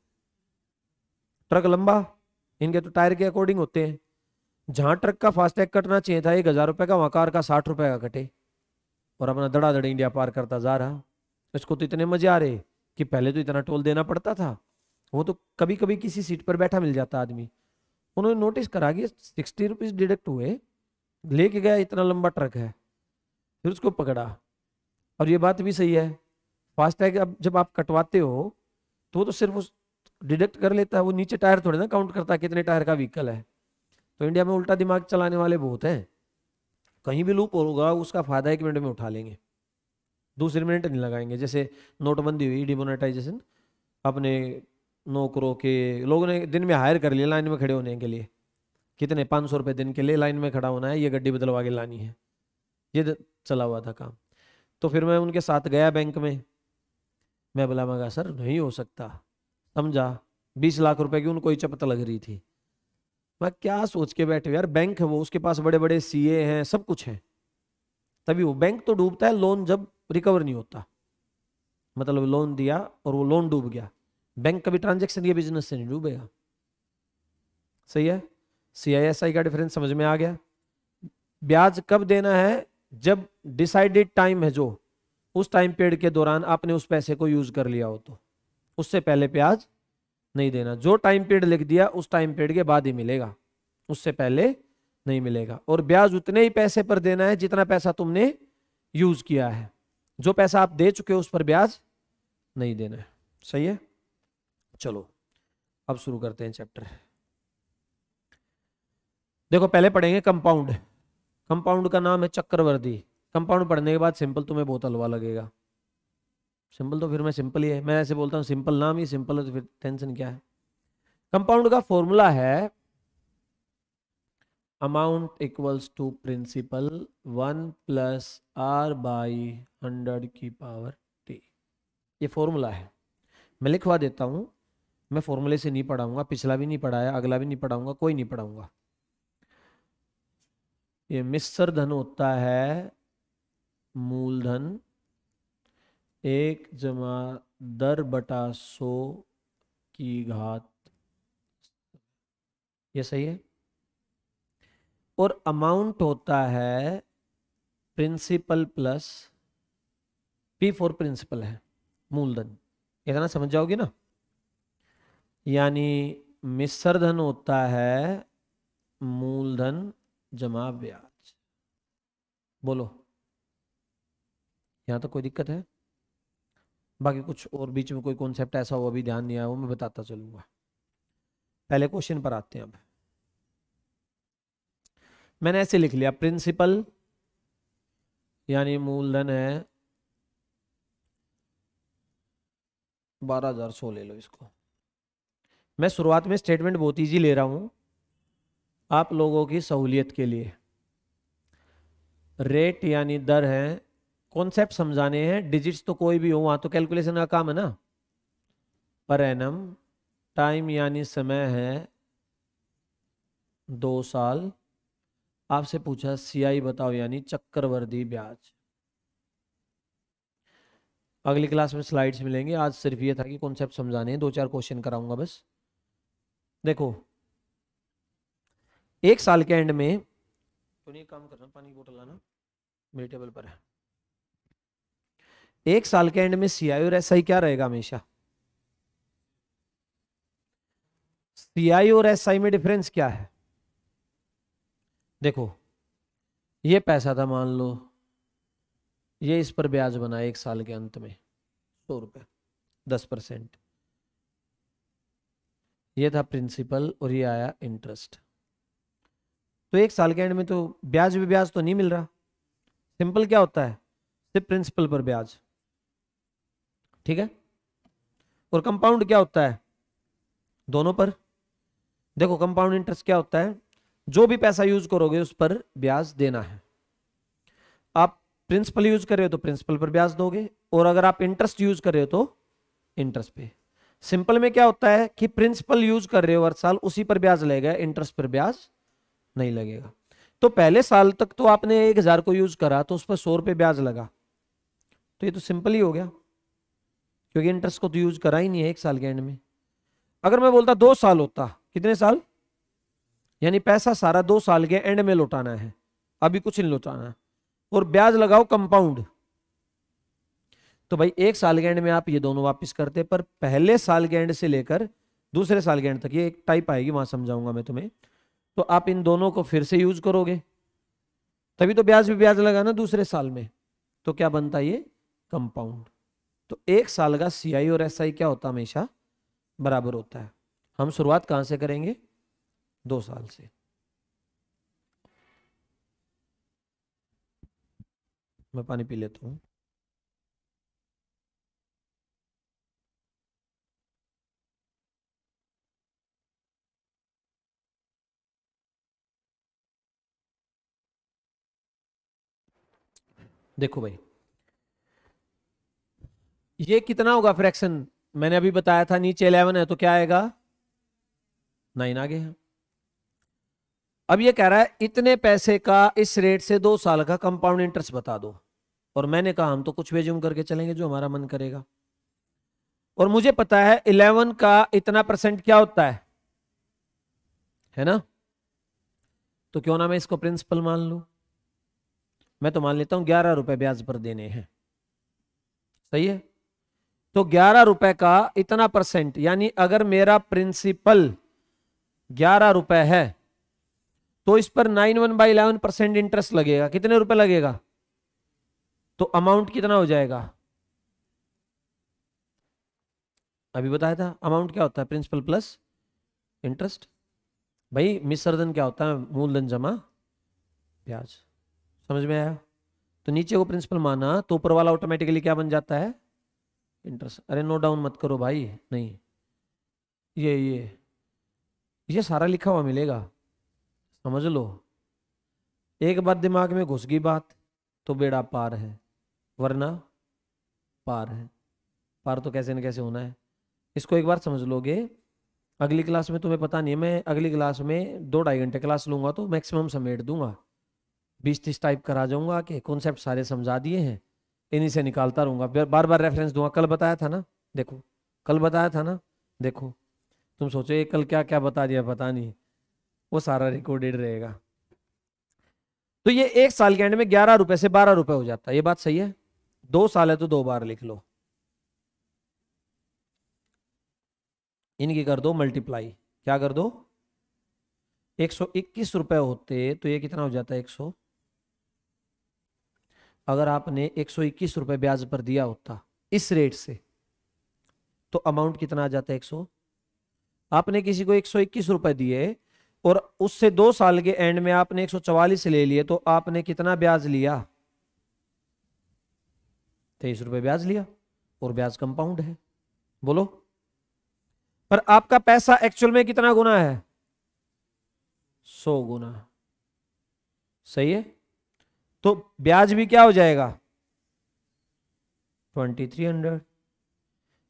ट्रक लंबा, इनके तो टायर के अकॉर्डिंग होते हैं, जहां ट्रक का फास्टैग कटना चाहिए था 1,000 रुपए का, वहां कार का 60 रुपए का कटे, और अपना धड़ाधड़ इंडिया पार करता जा रहा। इसको तो इतने मजे आ रहे कि पहले तो इतना टोल देना पड़ता था, वो तो कभी कभी किसी सीट पर बैठा मिल जाता आदमी। उन्होंने नोटिस करा कि 60 रुपीज डिडक्ट हुए, लेके गया इतना लंबा ट्रक है, फिर उसको पकड़ा। और ये बात भी सही है, फास्टैग अब जब आप कटवाते हो तो वो तो सिर्फ उस डिडक्ट कर लेता है, वो नीचे टायर थोड़े ना काउंट करता है कितने टायर का व्हीकल है। तो इंडिया में उल्टा दिमाग चलाने वाले बहुत हैं, कहीं भी लूप होगा उसका फायदा 1 मिनट में उठा लेंगे, दूसरे मिनट नहीं लगाएंगे। जैसे नोटबंदी हुई, डिमोनेटाइजेशन, अपने नौकरों के लोगों ने दिन में हायर कर लिया लाइन में खड़े होने के लिए, कितने 500 रुपये दिन के लिए लाइन में खड़ा होना है, ये गड्डी बदलवा के लानी है, ये चला हुआ था काम। तो फिर मैं उनके साथ गया बैंक में, मैं बोला मगा सर नहीं हो सकता, समझा 20 लाख रुपए की उनको ही चपत लग रही थी। मैं क्या सोच के बैठे हो यार, बैंक है वो, उसके पास बड़े बड़े सीए हैं, सब कुछ है, तभी वो बैंक तो डूबता है लोन जब रिकवर नहीं होता, मतलब लोन दिया और वो लोन डूब गया, बैंक कभी ट्रांजेक्शन या बिजनेस से नहीं डूबेगा। सही है। CISI का डिफरेंस समझ में आ गया? ब्याज कब देना है? जब डिसाइडेड टाइम है, जो उस टाइम पीरियड के दौरान आपने उस पैसे को यूज कर लिया हो, तो उससे पहले ब्याज नहीं देना। जो टाइम पीरियड लिख दिया उस टाइम पीरियड के बाद ही मिलेगा, उससे पहले नहीं मिलेगा। और ब्याज उतने ही पैसे पर देना है जितना पैसा तुमने यूज किया है, जो पैसा आप दे चुके हो उस पर ब्याज नहीं देना है। सही है। चलो अब शुरू करते हैं चैप्टर। देखो पहले पढ़ेंगे कंपाउंड। कंपाउंड का नाम है चक्रवर्ती। कंपाउंड पढ़ने के बाद सिंपल तुम्हें बहुत हलवा लगेगा। सिंपल तो फिर मैं सिंपल ही है, मैं ऐसे बोलता हूँ सिंपल, नाम ही सिंपल है तो फिर टेंशन क्या है। कंपाउंड का फॉर्मूला है amount equals to principal 1 + r/100⁻t। ये फॉर्मूला है, मैं लिखवा देता हूँ। मैं फॉर्मूले से नहीं पढ़ाऊंगा, पिछला भी नहीं पढ़ाया, अगला भी नहीं पढ़ाऊंगा, कोई नहीं पढ़ाऊंगा। ये मिश्र धन होता है मूलधन 1/10 की घात, ये सही है। और अमाउंट होता है principal plus P for principal है मूलधन, इतना समझ जाओगे ना। यानी मिश्र धन होता है मूलधन जमा ब्याज। बोलो यहां तक कोई दिक्कत है? बाकी कुछ और बीच में कोई कॉन्सेप्ट ऐसा हो अभी ध्यान नहीं आया वो मैं बताता चलूंगा। पहले क्वेश्चन पर आते हैं अब। मैंने ऐसे लिख लिया, प्रिंसिपल यानी मूलधन है 12,100 ले लो इसको। मैं शुरुआत में स्टेटमेंट बहुत ईजी ले रहा हूं आप लोगों की सहूलियत के लिए। रेट यानी दर है, कॉन्सेप्ट समझाने हैं, डिजिट्स तो कोई भी हो वहां तो कैलकुलेशन का काम है ना। पर एनम, टाइम यानी समय है 2 साल। आपसे पूछा सीआई बताओ यानी चक्रवृद्धि ब्याज। अगली क्लास में स्लाइड्स मिलेंगे, आज सिर्फ ये था कि कॉन्सेप्ट समझाने हैं, 2-4 क्वेश्चन कराऊंगा बस। देखो एक साल के एंड में, तो नहीं काम करना, पानी की बोतल लाना मेरे टेबल पर है। एक साल के एंड में सीआई और एसआई क्या रहेगा हमेशा? सीआई और एसआई में डिफरेंस क्या है? देखो ये पैसा था, मान लो ये इस पर ब्याज बना एक साल के अंत में 100 रुपए 10%। ये था प्रिंसिपल और ये आया इंटरेस्ट। तो एक साल के एंड में तो ब्याज भी ब्याज तो नहीं मिल रहा। सिंपल क्या होता है, सिर्फ प्रिंसिपल पर ब्याज, ठीक है। और कंपाउंड क्या होता है, दोनों पर। देखो कंपाउंड इंटरेस्ट क्या होता है, जो भी पैसा यूज करोगे उस पर ब्याज देना है। आप प्रिंसिपल यूज कर रहे हो तो प्रिंसिपल पर ब्याज दोगे, और अगर आप इंटरेस्ट यूज कर रहे हो तो इंटरेस्ट पे। सिंपल में क्या होता है कि प्रिंसिपल यूज कर रहे हो हर साल उसी पर ब्याज लगेगा, इंटरेस्ट पर ब्याज नहीं लगेगा। तो पहले साल तक तो आपने 1,000 को यूज करा तो उस पर 100 रुपये ब्याज लगा, तो ये तो सिंपल ही हो गया, क्योंकि इंटरेस्ट को तो यूज करा ही नहीं है एक साल के एंड में। अगर मैं बोलता 2 साल होता, कितने साल, यानी पैसा सारा 2 साल के एंड में लौटाना है, अभी कुछ नहीं लौटाना है, और ब्याज लगाओ कंपाउंड, तो भाई एक साल के एंड में आप ये दोनों वापस करते, पर पहले साल के एंड से लेकर दूसरे साल के एंड तक, ये एक टाइप आएगी वहां समझाऊंगा मैं तुम्हें, तो आप इन दोनों को फिर से यूज करोगे, तभी तो ब्याज भी ब्याज लगाना दूसरे साल में, तो क्या बनता है ये कंपाउंड। तो एक साल का सीआई और एसआई क्या होता है, हमेशा बराबर होता है। हम शुरुआत कहां से करेंगे, 2 साल से। मैं पानी पी लेता हूं। देखो भाई ये कितना होगा फ्रैक्शन, मैंने अभी बताया था नीचे 11 है तो क्या आएगा 9 आगे है। अब ये कह रहा है इतने पैसे का इस रेट से 2 साल का कंपाउंड इंटरेस्ट बता दो, और मैंने कहा हम तो कुछ भी ज्यूम करके चलेंगे जो हमारा मन करेगा, और मुझे पता है 11 का इतना परसेंट क्या होता है ना, तो क्यों ना मैं इसको प्रिंसिपल मान लूं। मैं तो मान लेता हूं 11 रुपए ब्याज पर देने हैं, सही है। तो 11 रुपए का इतना परसेंट, यानी अगर मेरा प्रिंसिपल 11 रुपए है तो इस पर 91/11% इंटरेस्ट लगेगा, कितने रुपए लगेगा, तो अमाउंट कितना हो जाएगा, अभी बताया था अमाउंट क्या होता है, प्रिंसिपल प्लस इंटरेस्ट। भाई मिश्रधन क्या होता है, मूलधन जमा ब्याज, समझ में आया। तो नीचे को प्रिंसिपल माना तो ऊपर वाला ऑटोमेटिकली क्या बन जाता है, इंटरेस्ट। अरे नोट डाउन मत करो भाई, नहीं ये सारा लिखा हुआ मिलेगा, समझ लो। एक बात दिमाग में घुस गई बात तो बेड़ा पार है, वरना पार है। पार तो कैसे न कैसे होना है, इसको एक बार समझ लोगे। अगली क्लास में तुम्हें पता नहीं है, मैं अगली क्लास में 2-2.5 घंटे क्लास लूंगा तो मैक्सिमम समेट दूंगा, 20-30 टाइप करा जाऊंगा कि कॉन्सेप्ट सारे समझा दिए हैं, इन्हीं से निकालता रहूंगा, बार बार रेफरेंस दूंगा। कल बताया था ना, देखो कल बताया था ना, देखो तुम सोचो ये कल क्या क्या बता दिया पता नहीं, वो सारा रिकॉर्डेड रहेगा। तो ये एक साल के एंड में 11 रुपए से 12 रुपए हो जाता है, ये बात सही है। 2 साल है तो 2 बार लिख लो, इनकी कर दो मल्टीप्लाई, क्या कर दो, 121 रुपए होते तो ये कितना हो जाता है 100। अगर आपने 121 रुपए ब्याज पर दिया होता इस रेट से तो अमाउंट कितना आ जाता है 100। आपने किसी को 121 रुपए दिए और उससे 2 साल के एंड में आपने 144 ले लिए, तो आपने कितना ब्याज लिया? 23 रुपए ब्याज लिया, और ब्याज कंपाउंड है। बोलो, पर आपका पैसा एक्चुअल में कितना गुना है? 100 गुना। सही है, तो ब्याज भी क्या हो जाएगा? 2300।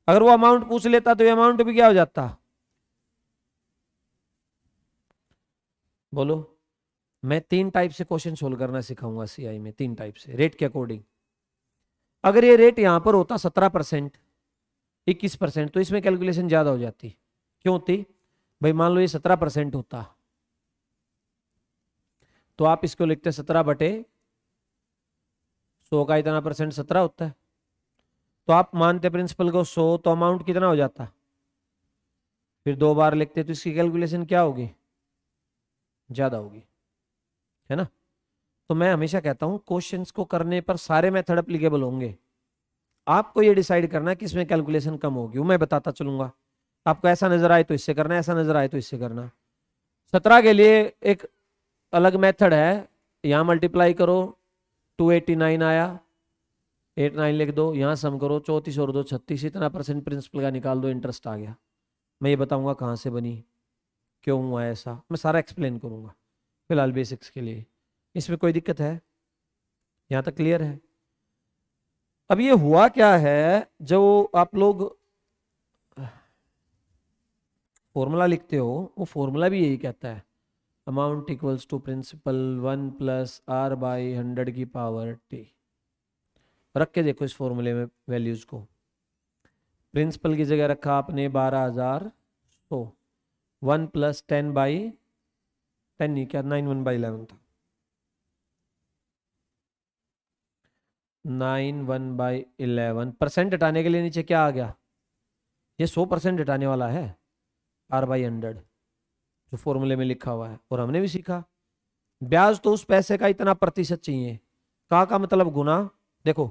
अगर वो अमाउंट पूछ लेता तो ये अमाउंट भी क्या हो जाता? बोलो, मैं 3 टाइप से क्वेश्चन सोल्व करना सिखाऊंगा सीआई में, 3 टाइप से रेट के अकॉर्डिंग। अगर ये रेट यहां पर होता 17%, 21%, तो इसमें कैलकुलेशन ज्यादा हो जाती। क्यों होती भाई? मान लो ये 17% होता, तो आप इसको लिखते 17/100 का इतना परसेंट 17 होता है, तो आप मानते प्रिंसिपल को 100, तो अमाउंट कितना हो जाता? फिर 2 बार लिखते तो इसकी कैलकुलेशन क्या होगी? ज्यादा होगी, है ना? तो मैं हमेशा कहता हूं क्वेश्चंस को करने पर सारे मेथड एप्लीकेबल होंगे, आपको ये डिसाइड करना है कि इसमें कैलकुलेशन कम होगी, वो मैं बताता चलूंगा। आपको ऐसा नजर आए तो इससे करना, ऐसा नजर आए तो इससे करना। 17 के लिए एक अलग मेथड है, यहां मल्टीप्लाई करो, 289 आया, 89 लिख दो, यहां सम करो, 34 और 2 36, इतना परसेंट प्रिंसिपल का निकाल दो, इंटरेस्ट आ गया। मैं ये बताऊंगा कहां से बनी, क्यों हुआ ऐसा, मैं सारा एक्सप्लेन करूंगा। फिलहाल बेसिक्स के लिए इसमें कोई दिक्कत है? यहां तक क्लियर है? अब ये हुआ क्या है, जो आप लोग फॉर्मूला लिखते हो, वो फॉर्मूला भी यही कहता है, amount equals to principal 1+r/100 रख के देखो इस फॉर्मूले में वैल्यूज को। प्रिंसिपल की जगह रखा आपने 12,000, तो 1+10/10 नहीं, क्या 9 1/11 था, 9 1/11। परसेंट हटाने के लिए नीचे क्या आ गया? ये 100% हटाने वाला है, r/100 जो फॉर्मूले में लिखा हुआ है। और हमने भी सीखा ब्याज तो उस पैसे का इतना प्रतिशत चाहिए, का मतलब गुना। देखो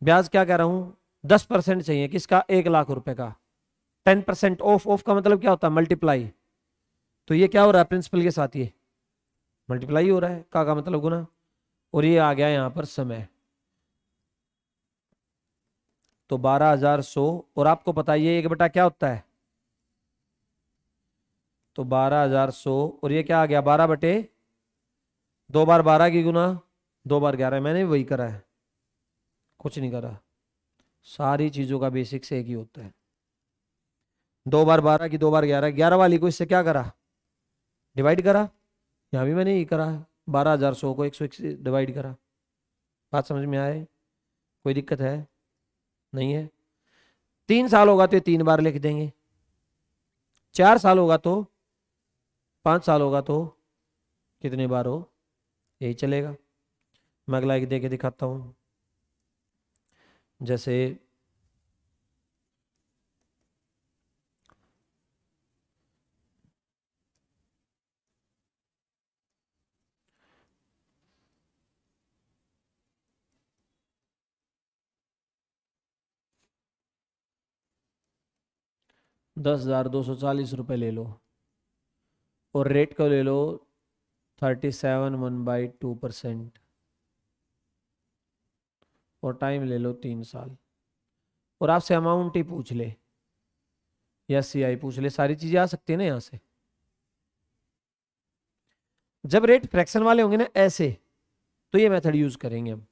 ब्याज क्या कह रहा हूं, 10% चाहिए, किसका? 1 लाख रुपए का। 10% ऑफ, ऑफ का मतलब क्या होता है? मल्टीप्लाई। तो ये क्या हो रहा है प्रिंसिपल के साथ? ये मल्टीप्लाई हो रहा है, का मतलब गुना। और ये आ गया यहां पर समय, तो 12,100। और आपको पता है ये 1 बटा क्या होता है? तो 12,100, और ये क्या आ गया? 12/, 2 बार 12 की गुना, 2 बार 11। मैंने भी वही करा है, कुछ नहीं करा। सारी चीजों का बेसिक से एक ही होता है। 2 बार 12 की, 2 बार 11, 11 वाली को इससे क्या करा? डिवाइड करा। यहाँ भी मैंने यही करा है, 12,100 को 101 से डिवाइड करा। बात समझ में आए? कोई दिक्कत है? नहीं है। 3 साल होगा तो ये 3 बार लिख देंगे, 4 साल होगा तो, 5 साल होगा तो कितने बार हो, यही चलेगा। मैं अगला एक दे के दिखाता हूं। जैसे 10,240 रुपये ले लो, और रेट को ले लो 37 1/2%, और टाइम ले लो 3 साल, और आपसे अमाउंट ही पूछ ले या सीआई पूछ ले, सारी चीजें आ सकती है ना यहाँ से। जब रेट फ्रैक्शन वाले होंगे ना ऐसे, तो ये मेथड यूज करेंगे हम।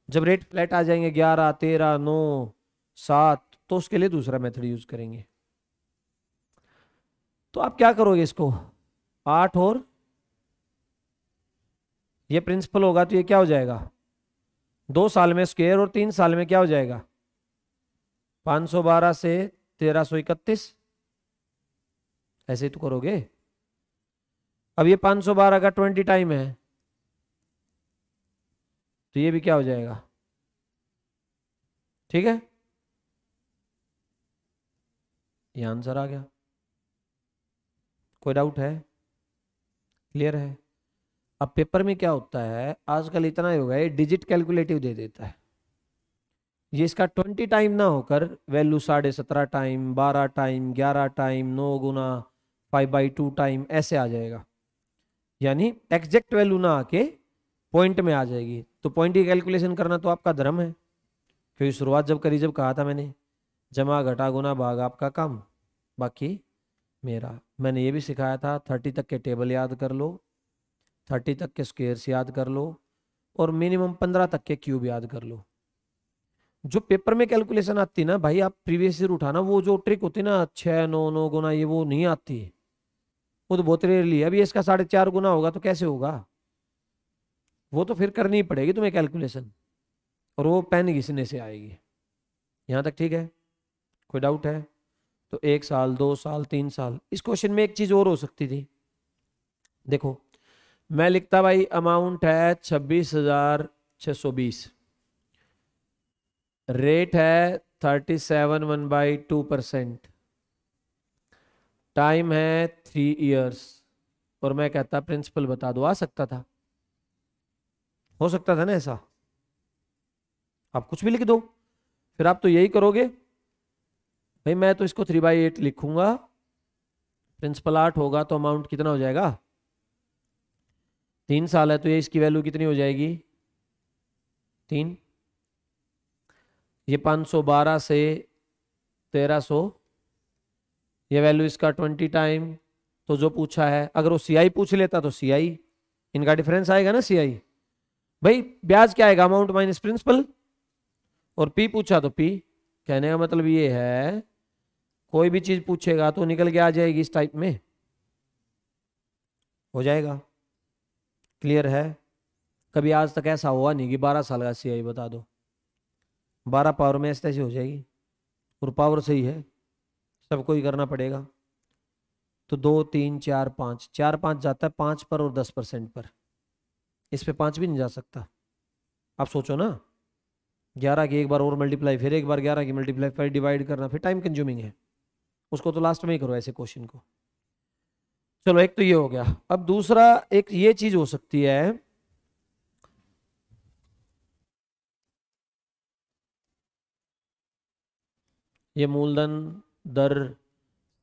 जब रेट फ्लैट आ जाएंगे 11 13 9 7, तो उसके लिए दूसरा मेथड यूज करेंगे। तो आप क्या करोगे इसको, 8 और ये प्रिंसिपल होगा, तो ये क्या हो जाएगा? 2 साल में स्क्वायर, और 3 साल में क्या हो जाएगा? 512 से 1331, ऐसे ही तो करोगे। अब ये 512 का 20 टाइम है, तो ये भी क्या हो जाएगा? ठीक है, ये आंसर आ गया। कोई डाउट है? क्लियर है? अब पेपर में क्या होता है आजकल, इतना ही होगा, ये डिजिट कैलकुलेटिव दे देता है। ये इसका 20 टाइम ना होकर वैल्यू 17.5 टाइम, 12 टाइम, 11 टाइम, 9 गुना, 5/2 टाइम ऐसे आ जाएगा, यानी एग्जैक्ट वैल्यू ना आके पॉइंट में आ जाएगी। तो पॉइंट की कैलकुलेशन करना तो आपका धर्म है, क्योंकि शुरुआत जब करी, जब कहा था मैंने जमा घटा गुना भाग आपका काम, बाकी मेरा। मैंने ये भी सिखाया था 30 तक के टेबल याद कर लो, 30 तक के स्क्वेयर्स याद कर लो, और मिनिमम 15 तक के क्यूब याद कर लो। जो पेपर में कैलकुलेशन आती ना भाई, आप प्रीवियस ईयर उठाना, वो जो ट्रिक होती ना 6 9 9 गुना, ये वो नहीं आती, वो तो बहुत रेयरली है। अभी इसका 4.5 गुना होगा तो कैसे होगा, वो तो फिर करनी पड़ेगी तुम्हें कैलकुलेशन, और वो पेन घिसने से आएगी। यहाँ तक ठीक है? कोई डाउट है? तो 1 साल 2 साल 3 साल। इस क्वेश्चन में एक चीज और हो सकती थी, देखो मैं लिखता भाई अमाउंट है 26,620, रेट है 37.1/2%, टाइम है 3 इयर्स, और मैं कहता प्रिंसिपल बता दो। आ सकता था, हो सकता था ना ऐसा? आप कुछ भी लिख दो, फिर आप तो यही करोगे भाई, मैं तो इसको 3/8 लिखूंगा, प्रिंसिपल 8 होगा तो अमाउंट कितना हो जाएगा, 3 साल है तो ये इसकी वैल्यू कितनी हो जाएगी, 3। ये 512 से 1300, ये वैल्यू इसका 20 टाइम। तो जो पूछा है, अगर वो सीआई पूछ लेता तो सीआई, इनका डिफरेंस आएगा ना सीआई। भाई ब्याज क्या आएगा, अमाउंट माइनस प्रिंसिपल, और पी पूछा तो पी। कहने का मतलब ये है कोई भी चीज पूछेगा तो निकल के आ जाएगी इस टाइप में, हो जाएगा। क्लियर है? कभी आज तक ऐसा हुआ नहीं कि 12 साल का सीआई बता दो, 12 पावर में ऐसे हो जाएगी, और पावर सही है, सबको ही करना पड़ेगा। तो 2 3 4 5, 4 5 जाता है 5 पर और 10% पर, इस पे 5 भी नहीं जा सकता। आप सोचो ना, 11 की एक बार और मल्टीप्लाई, फिर एक बार 11 की मल्टीप्लाई, फिर डिवाइड करना, फिर टाइम कंज्यूमिंग है, उसको तो लास्ट में ही करो ऐसे क्वेश्चन को। चलो एक तो ये हो गया। अब दूसरा एक ये चीज हो सकती है, ये मूलधन दर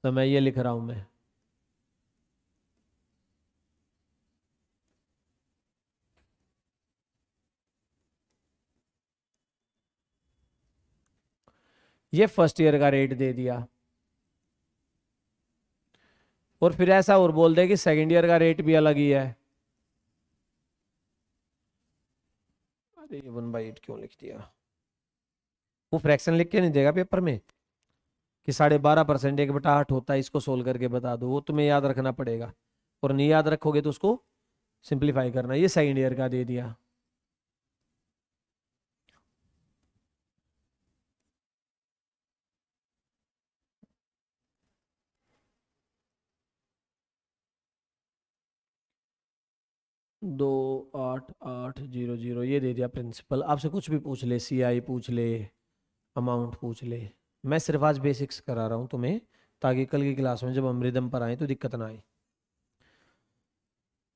समय ये लिख रहा हूं मैं, ये फर्स्ट ईयर का रेट दे दिया, और फिर ऐसा और बोल दे कि सेकंड ईयर का रेट भी अलग ही है। अरे ये 1/8 क्यों लिख दिया? वो फ्रैक्शन लिख के नहीं देगा पेपर में कि 12.5% 1/8 होता है, इसको सोल्व करके बता दो, वो तुम्हें याद रखना पड़ेगा, और नहीं याद रखोगे तो उसको सिंप्लीफाई करना। ये सेकंड ईयर का दे दिया। दो 8,800 ये दे दिया प्रिंसिपल। आपसे कुछ भी पूछ ले, सीआई पूछ ले, अमाउंट पूछ ले, मैं सिर्फ आज बेसिक्स करा रहा हूँ तुम्हें, ताकि कल की क्लास में जब हम रिदम पर आए तो दिक्कत ना आए।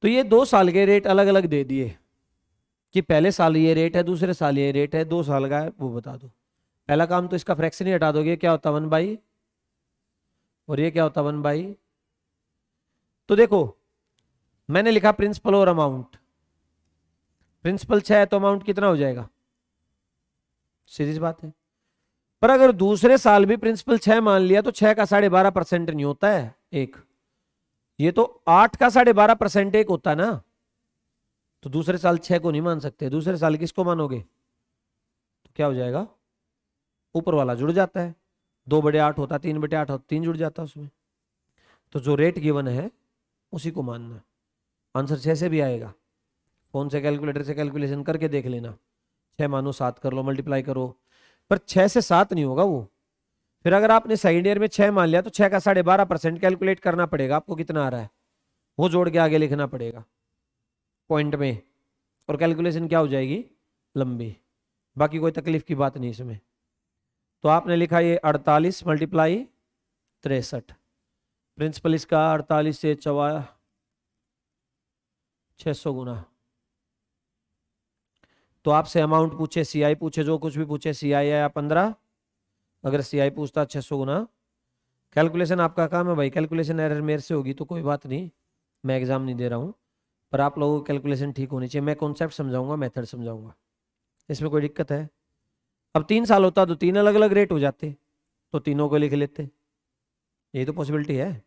तो ये 2 साल के रेट अलग अलग दे दिए कि पहले साल ये रेट है, दूसरे साल ये रेट है, 2 साल का है वो बता दो। पहला काम तो इसका फ्रैक्शन ही हटा दोगे, क्या होता 1/, और ये क्या होता 1/। तो देखो मैंने लिखा प्रिंसिपल और अमाउंट, प्रिंसिपल 6 है तो अमाउंट कितना हो जाएगा, सीधी सी बात है। पर अगर दूसरे साल भी प्रिंसिपल 6 मान लिया तो 6 का 12.5% नहीं होता है एक, ये तो 8 का 12.5% एक होता है ना। तो दूसरे साल 6 को नहीं मान सकते, दूसरे साल किसको मानोगे, तो क्या हो जाएगा, ऊपर वाला जुड़ जाता है, 2/8 होता, 3/8 होता, 3 जुड़ जाता है उसमें। तो जो रेट गिवन है उसी को मानना। आंसर 6 से भी आएगा, फोन से कैलकुलेटर से कैलकुलेशन करके देख लेना। 6 मानो 7 कर लो, मल्टीप्लाई करो, पर 6 से 7 नहीं होगा वो। फिर अगर आपने सेकेंड ईयर में 6 मान लिया तो 6 का 12.5% कैलकुलेट करना पड़ेगा आपको, कितना आ रहा है वो जोड़ के आगे लिखना पड़ेगा पॉइंट में, और कैलकुलेशन क्या हो जाएगी, लंबी। बाकी कोई तकलीफ की बात नहीं इसमें। तो आपने लिखा ये 48 मल्टीप्लाई 63, प्रिंसिपल इसका 48 से 600 गुना। तो आपसे अमाउंट पूछे, सीआई पूछे, जो कुछ भी पूछे, सीआई आया 15, अगर सीआई पूछता 600 गुना कैलकुलेशन आपका काम है भाई, कैलकुलेशन एरर मेरे से होगी तो कोई बात नहीं, मैं एग्जाम नहीं दे रहा हूँ, पर आप लोगों को कैलकुलेशन ठीक होनी चाहिए। मैं कॉन्सेप्ट समझाऊंगा, मेथड समझाऊंगा, इसमें कोई दिक्कत है? अब 3 साल होता तो 3 अलग अलग रेट हो जाते, तो तीनों को लिख लेते, यही तो पॉसिबिलिटी है।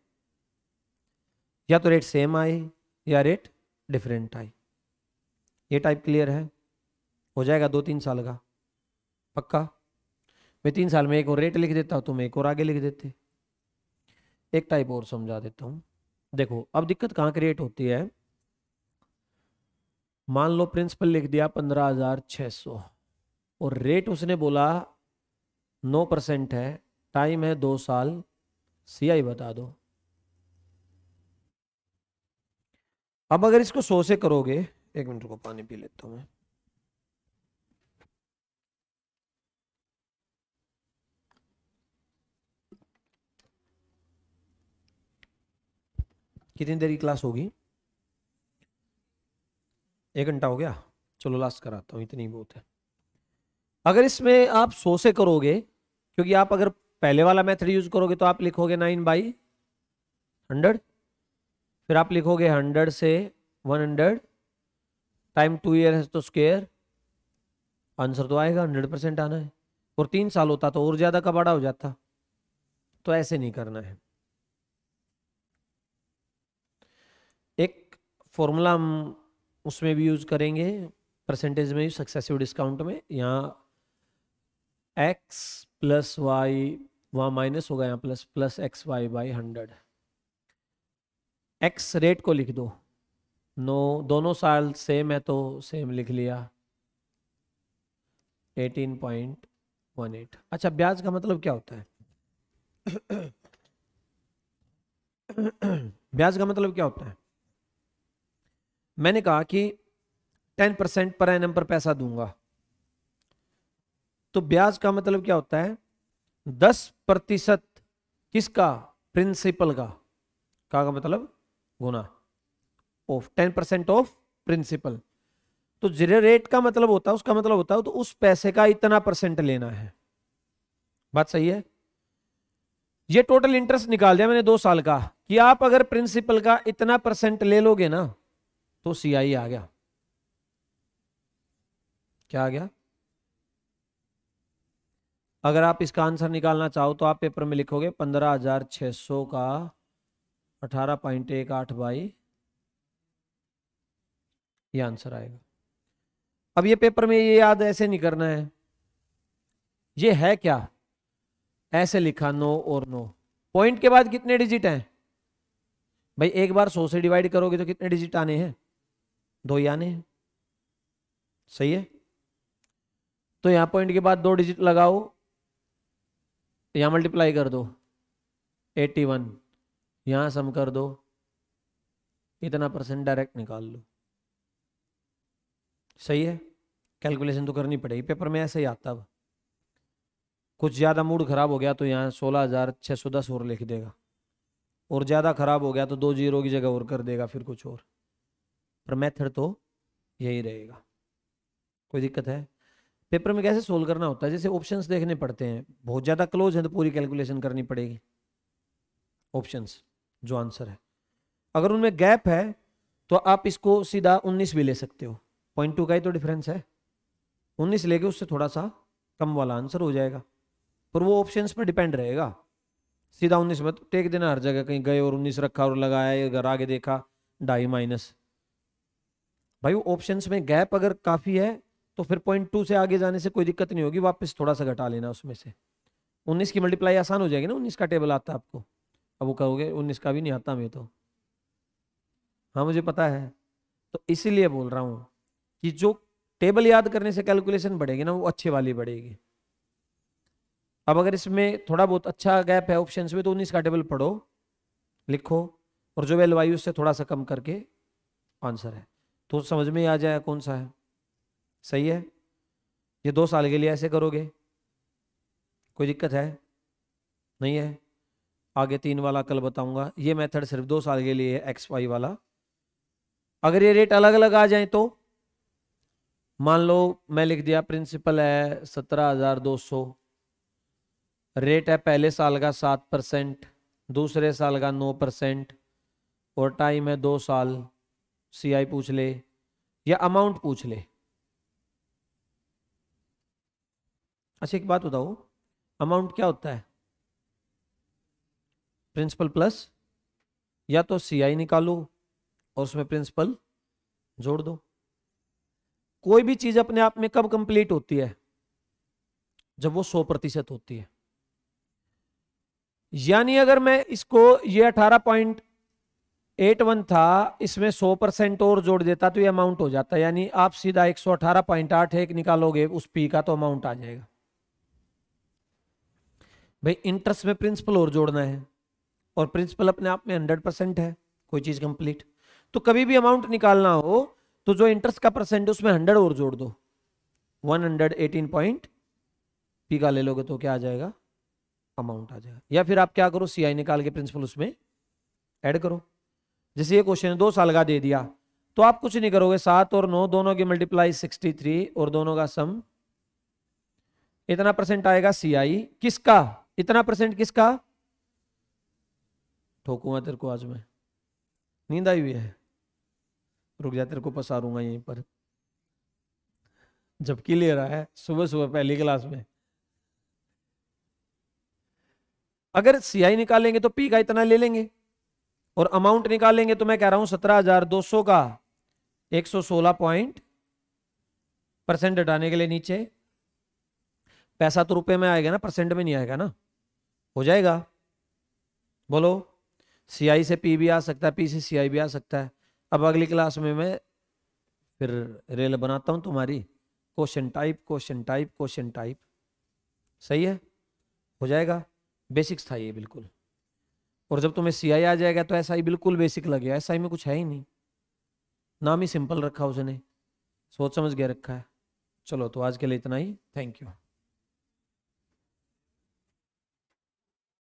या तो रेट सेम आए या रेट डिफरेंट आए। ये टाइप क्लियर है? हो जाएगा 2-3 साल का पक्का। मैं 3 साल में एक और रेट लिख देता हूँ, तुम एक और आगे लिख देते। एक टाइप और समझा देता हूँ। देखो अब दिक्कत कहाँ क्रिएट होती है, मान लो प्रिंसिपल लिख दिया 15,600 और रेट उसने बोला 9% है, टाइम है 2 साल, सीआई बता दो। अब अगर इसको 100 से करोगे, 1 मिनट को पानी पी लेता हूँ मैं। कितनी देर की क्लास होगी? 1 घंटा हो गया, चलो लास्ट कराता हूँ, इतनी बहुत है। अगर इसमें आप 100 से करोगे, क्योंकि आप अगर पहले वाला मेथड यूज करोगे तो आप लिखोगे 9/100, फिर आप लिखोगे 100 से 100 टाइम 2 ईयर है तो स्क्वायर, आंसर तो आएगा, 100% आना है। और 3 साल होता तो और ज्यादा का बड़ा हो जाता, तो ऐसे नहीं करना है। एक फॉर्मूला हम उसमें भी यूज करेंगे, परसेंटेज में, सक्सेसिव डिस्काउंट में। यहाँ x प्लस वाई, वहाँ माइनस होगा, यहाँ plus, plus x y by 100। x rate को लिख दो, दोनों साल सेम है तो सेम लिख लिया, 18.18। अच्छा, ब्याज का मतलब क्या होता है? ब्याज का मतलब क्या होता है? मैंने कहा कि 10% पर एनम पर पैसा दूंगा, तो ब्याज का मतलब क्या होता है? 10% किसका? प्रिंसिपल का मतलब गुना ऑफ 10% ऑफ प्रिंसिपल। तो जीरो रेट का मतलब होता है, उसका मतलब होता है तो उस पैसे का इतना परसेंट लेना है। बात सही है? ये टोटल इंटरेस्ट निकाल दिया मैंने 2 साल का, कि आप अगर प्रिंसिपल का इतना परसेंट ले लोगे ना तो सीआई आ गया। क्या आ गया? अगर आप इसका आंसर निकालना चाहो तो आप पेपर में लिखोगे 15,600 का 18.18 बाई, ये आंसर आएगा। अब ये पेपर में ये याद ऐसे नहीं करना है, ये है क्या, ऐसे लिखा 9 और 9। पॉइंट के बाद कितने डिजिट हैं भाई? एक बार 100 से डिवाइड करोगे तो कितने डिजिट आने हैं? 2 ही आने हैं। सही है? तो यहां पॉइंट के बाद 2 डिजिट लगाओ, यहां मल्टीप्लाई कर दो 81, यहां सम कर दो, इतना परसेंट डायरेक्ट निकाल लो। सही है? कैलकुलेशन तो करनी पड़ेगी, पेपर में ऐसे ही आता। अब कुछ ज़्यादा मूड खराब हो गया तो यहाँ 16,610 और लिख देगा, और ज़्यादा खराब हो गया तो 2 जीरो की जगह और कर देगा, फिर कुछ और। पर मेथड तो यही रहेगा। कोई दिक्कत है? पेपर में कैसे सोल्व करना होता है, जैसे ऑप्शंस देखने पड़ते हैं, बहुत ज़्यादा क्लोज है तो पूरी कैलकुलेशन करनी पड़ेगी। ऑप्शंस जो आंसर है, अगर उनमें गैप है तो आप इसको सीधा 19 भी ले सकते हो, 0.2 का ही तो डिफरेंस है। 19 लेके उससे थोड़ा सा कम वाला आंसर हो जाएगा, पर वो ऑप्शंस पर डिपेंड रहेगा। सीधा 19 मत टेक देना हर जगह, कहीं गए और 19 रखा और लगाया, अगर आगे देखा 2.5 माइनस। भाई वो ऑप्शंस में गैप अगर काफ़ी है तो फिर 0.2 से आगे जाने से कोई दिक्कत नहीं होगी, वापस थोड़ा सा घटा लेना उसमें से। 19 की मल्टीप्लाई आसान हो जाएगी ना, 19 का टेबल आता है आपको। अब वो कहोगे 19 का भी नहीं आता मैं तो, हाँ मुझे पता है, तो इसीलिए बोल रहा हूँ कि जो टेबल याद करने से कैलकुलेशन बढ़ेगी ना, वो अच्छी वाली बढ़ेगी। अब अगर इसमें थोड़ा बहुत अच्छा गैप है ऑप्शंस में तो 19 का टेबल पढ़ो, लिखो, और जो वैल्यू आई उससे थोड़ा सा कम करके आंसर है, तो समझ में आ जाए कौन सा है। सही है? ये 2 साल के लिए ऐसे करोगे, कोई दिक्कत है? नहीं है? आगे 3 वाला कल बताऊंगा। ये मेथड सिर्फ 2 साल के लिए है, एक्स वाई वाला। अगर ये रेट अलग अलग आ जाए तो, मान लो मैं लिख दिया प्रिंसिपल है 17,200, रेट है पहले साल का 7%, दूसरे साल का 9% और टाइम है 2 साल, CI पूछ ले या अमाउंट पूछ ले। अच्छा एक बात बताओ, अमाउंट क्या होता है? प्रिंसिपल प्लस, या तो CI निकालो और उसमें प्रिंसिपल जोड़ दो। कोई भी चीज अपने आप में कब कंप्लीट होती है? जब वो 100% होती है। यानी अगर मैं इसको, ये 18.81 था, इसमें 100% और जोड़ देता तो ये अमाउंट हो जाता। यानी आप सीधा 118.81 निकालोगे उस पी का तो अमाउंट आ जाएगा। भाई इंटरेस्ट में प्रिंसिपल और जोड़ना है, और प्रिंसिपल अपने आप में 100% है, कोई चीज कंप्लीट। तो कभी भी अमाउंट निकालना हो तो जो इंटरेस्ट का परसेंट उसमें 100 और जोड़ दो, 118 पॉइंट पी का ले लोगे तो क्या आ जाएगा? अमाउंट आ जाएगा। या फिर आप क्या करो, CI निकाल के प्रिंसिपल उसमें ऐड करो। जैसे ये क्वेश्चन है 2 साल का दे दिया, तो आप कुछ नहीं करोगे, 7 और 9 दोनों की मल्टीप्लाई 63 और दोनों का सम, इतना परसेंट आएगा CI किसका, इतना परसेंट किसका? ठोकूंगा तेरे को आज मैं, नींद आई हुई है, रुक जा तेरे को पसारूंगा यहीं पर। झपकी ले रहा है सुबह सुबह पहली क्लास में। अगर CI निकालेंगे तो P का इतना ले लेंगे, और अमाउंट निकालेंगे तो मैं कह रहा हूं 17,200 का 116% हटाने के लिए नीचे, पैसा तो रुपए में आएगा ना, परसेंट में नहीं आएगा ना, हो जाएगा? बोलो। CI से P भी आ सकता है, P से CI भी आ सकता है। अब अगली क्लास में मैं फिर रेल बनाता हूं तुम्हारी, question type question type question type. सही है, हो जाएगा। बेसिक्स था ये बिल्कुल। और जब तुम्हें CI आ जाएगा तो SI बिल्कुल बेसिक लगेगा। SI में कुछ है ही नहीं, नाम ही सिंपल रखा उसने, सोच समझ के रखा है। चलो तो आज के लिए इतना ही, थैंक यू।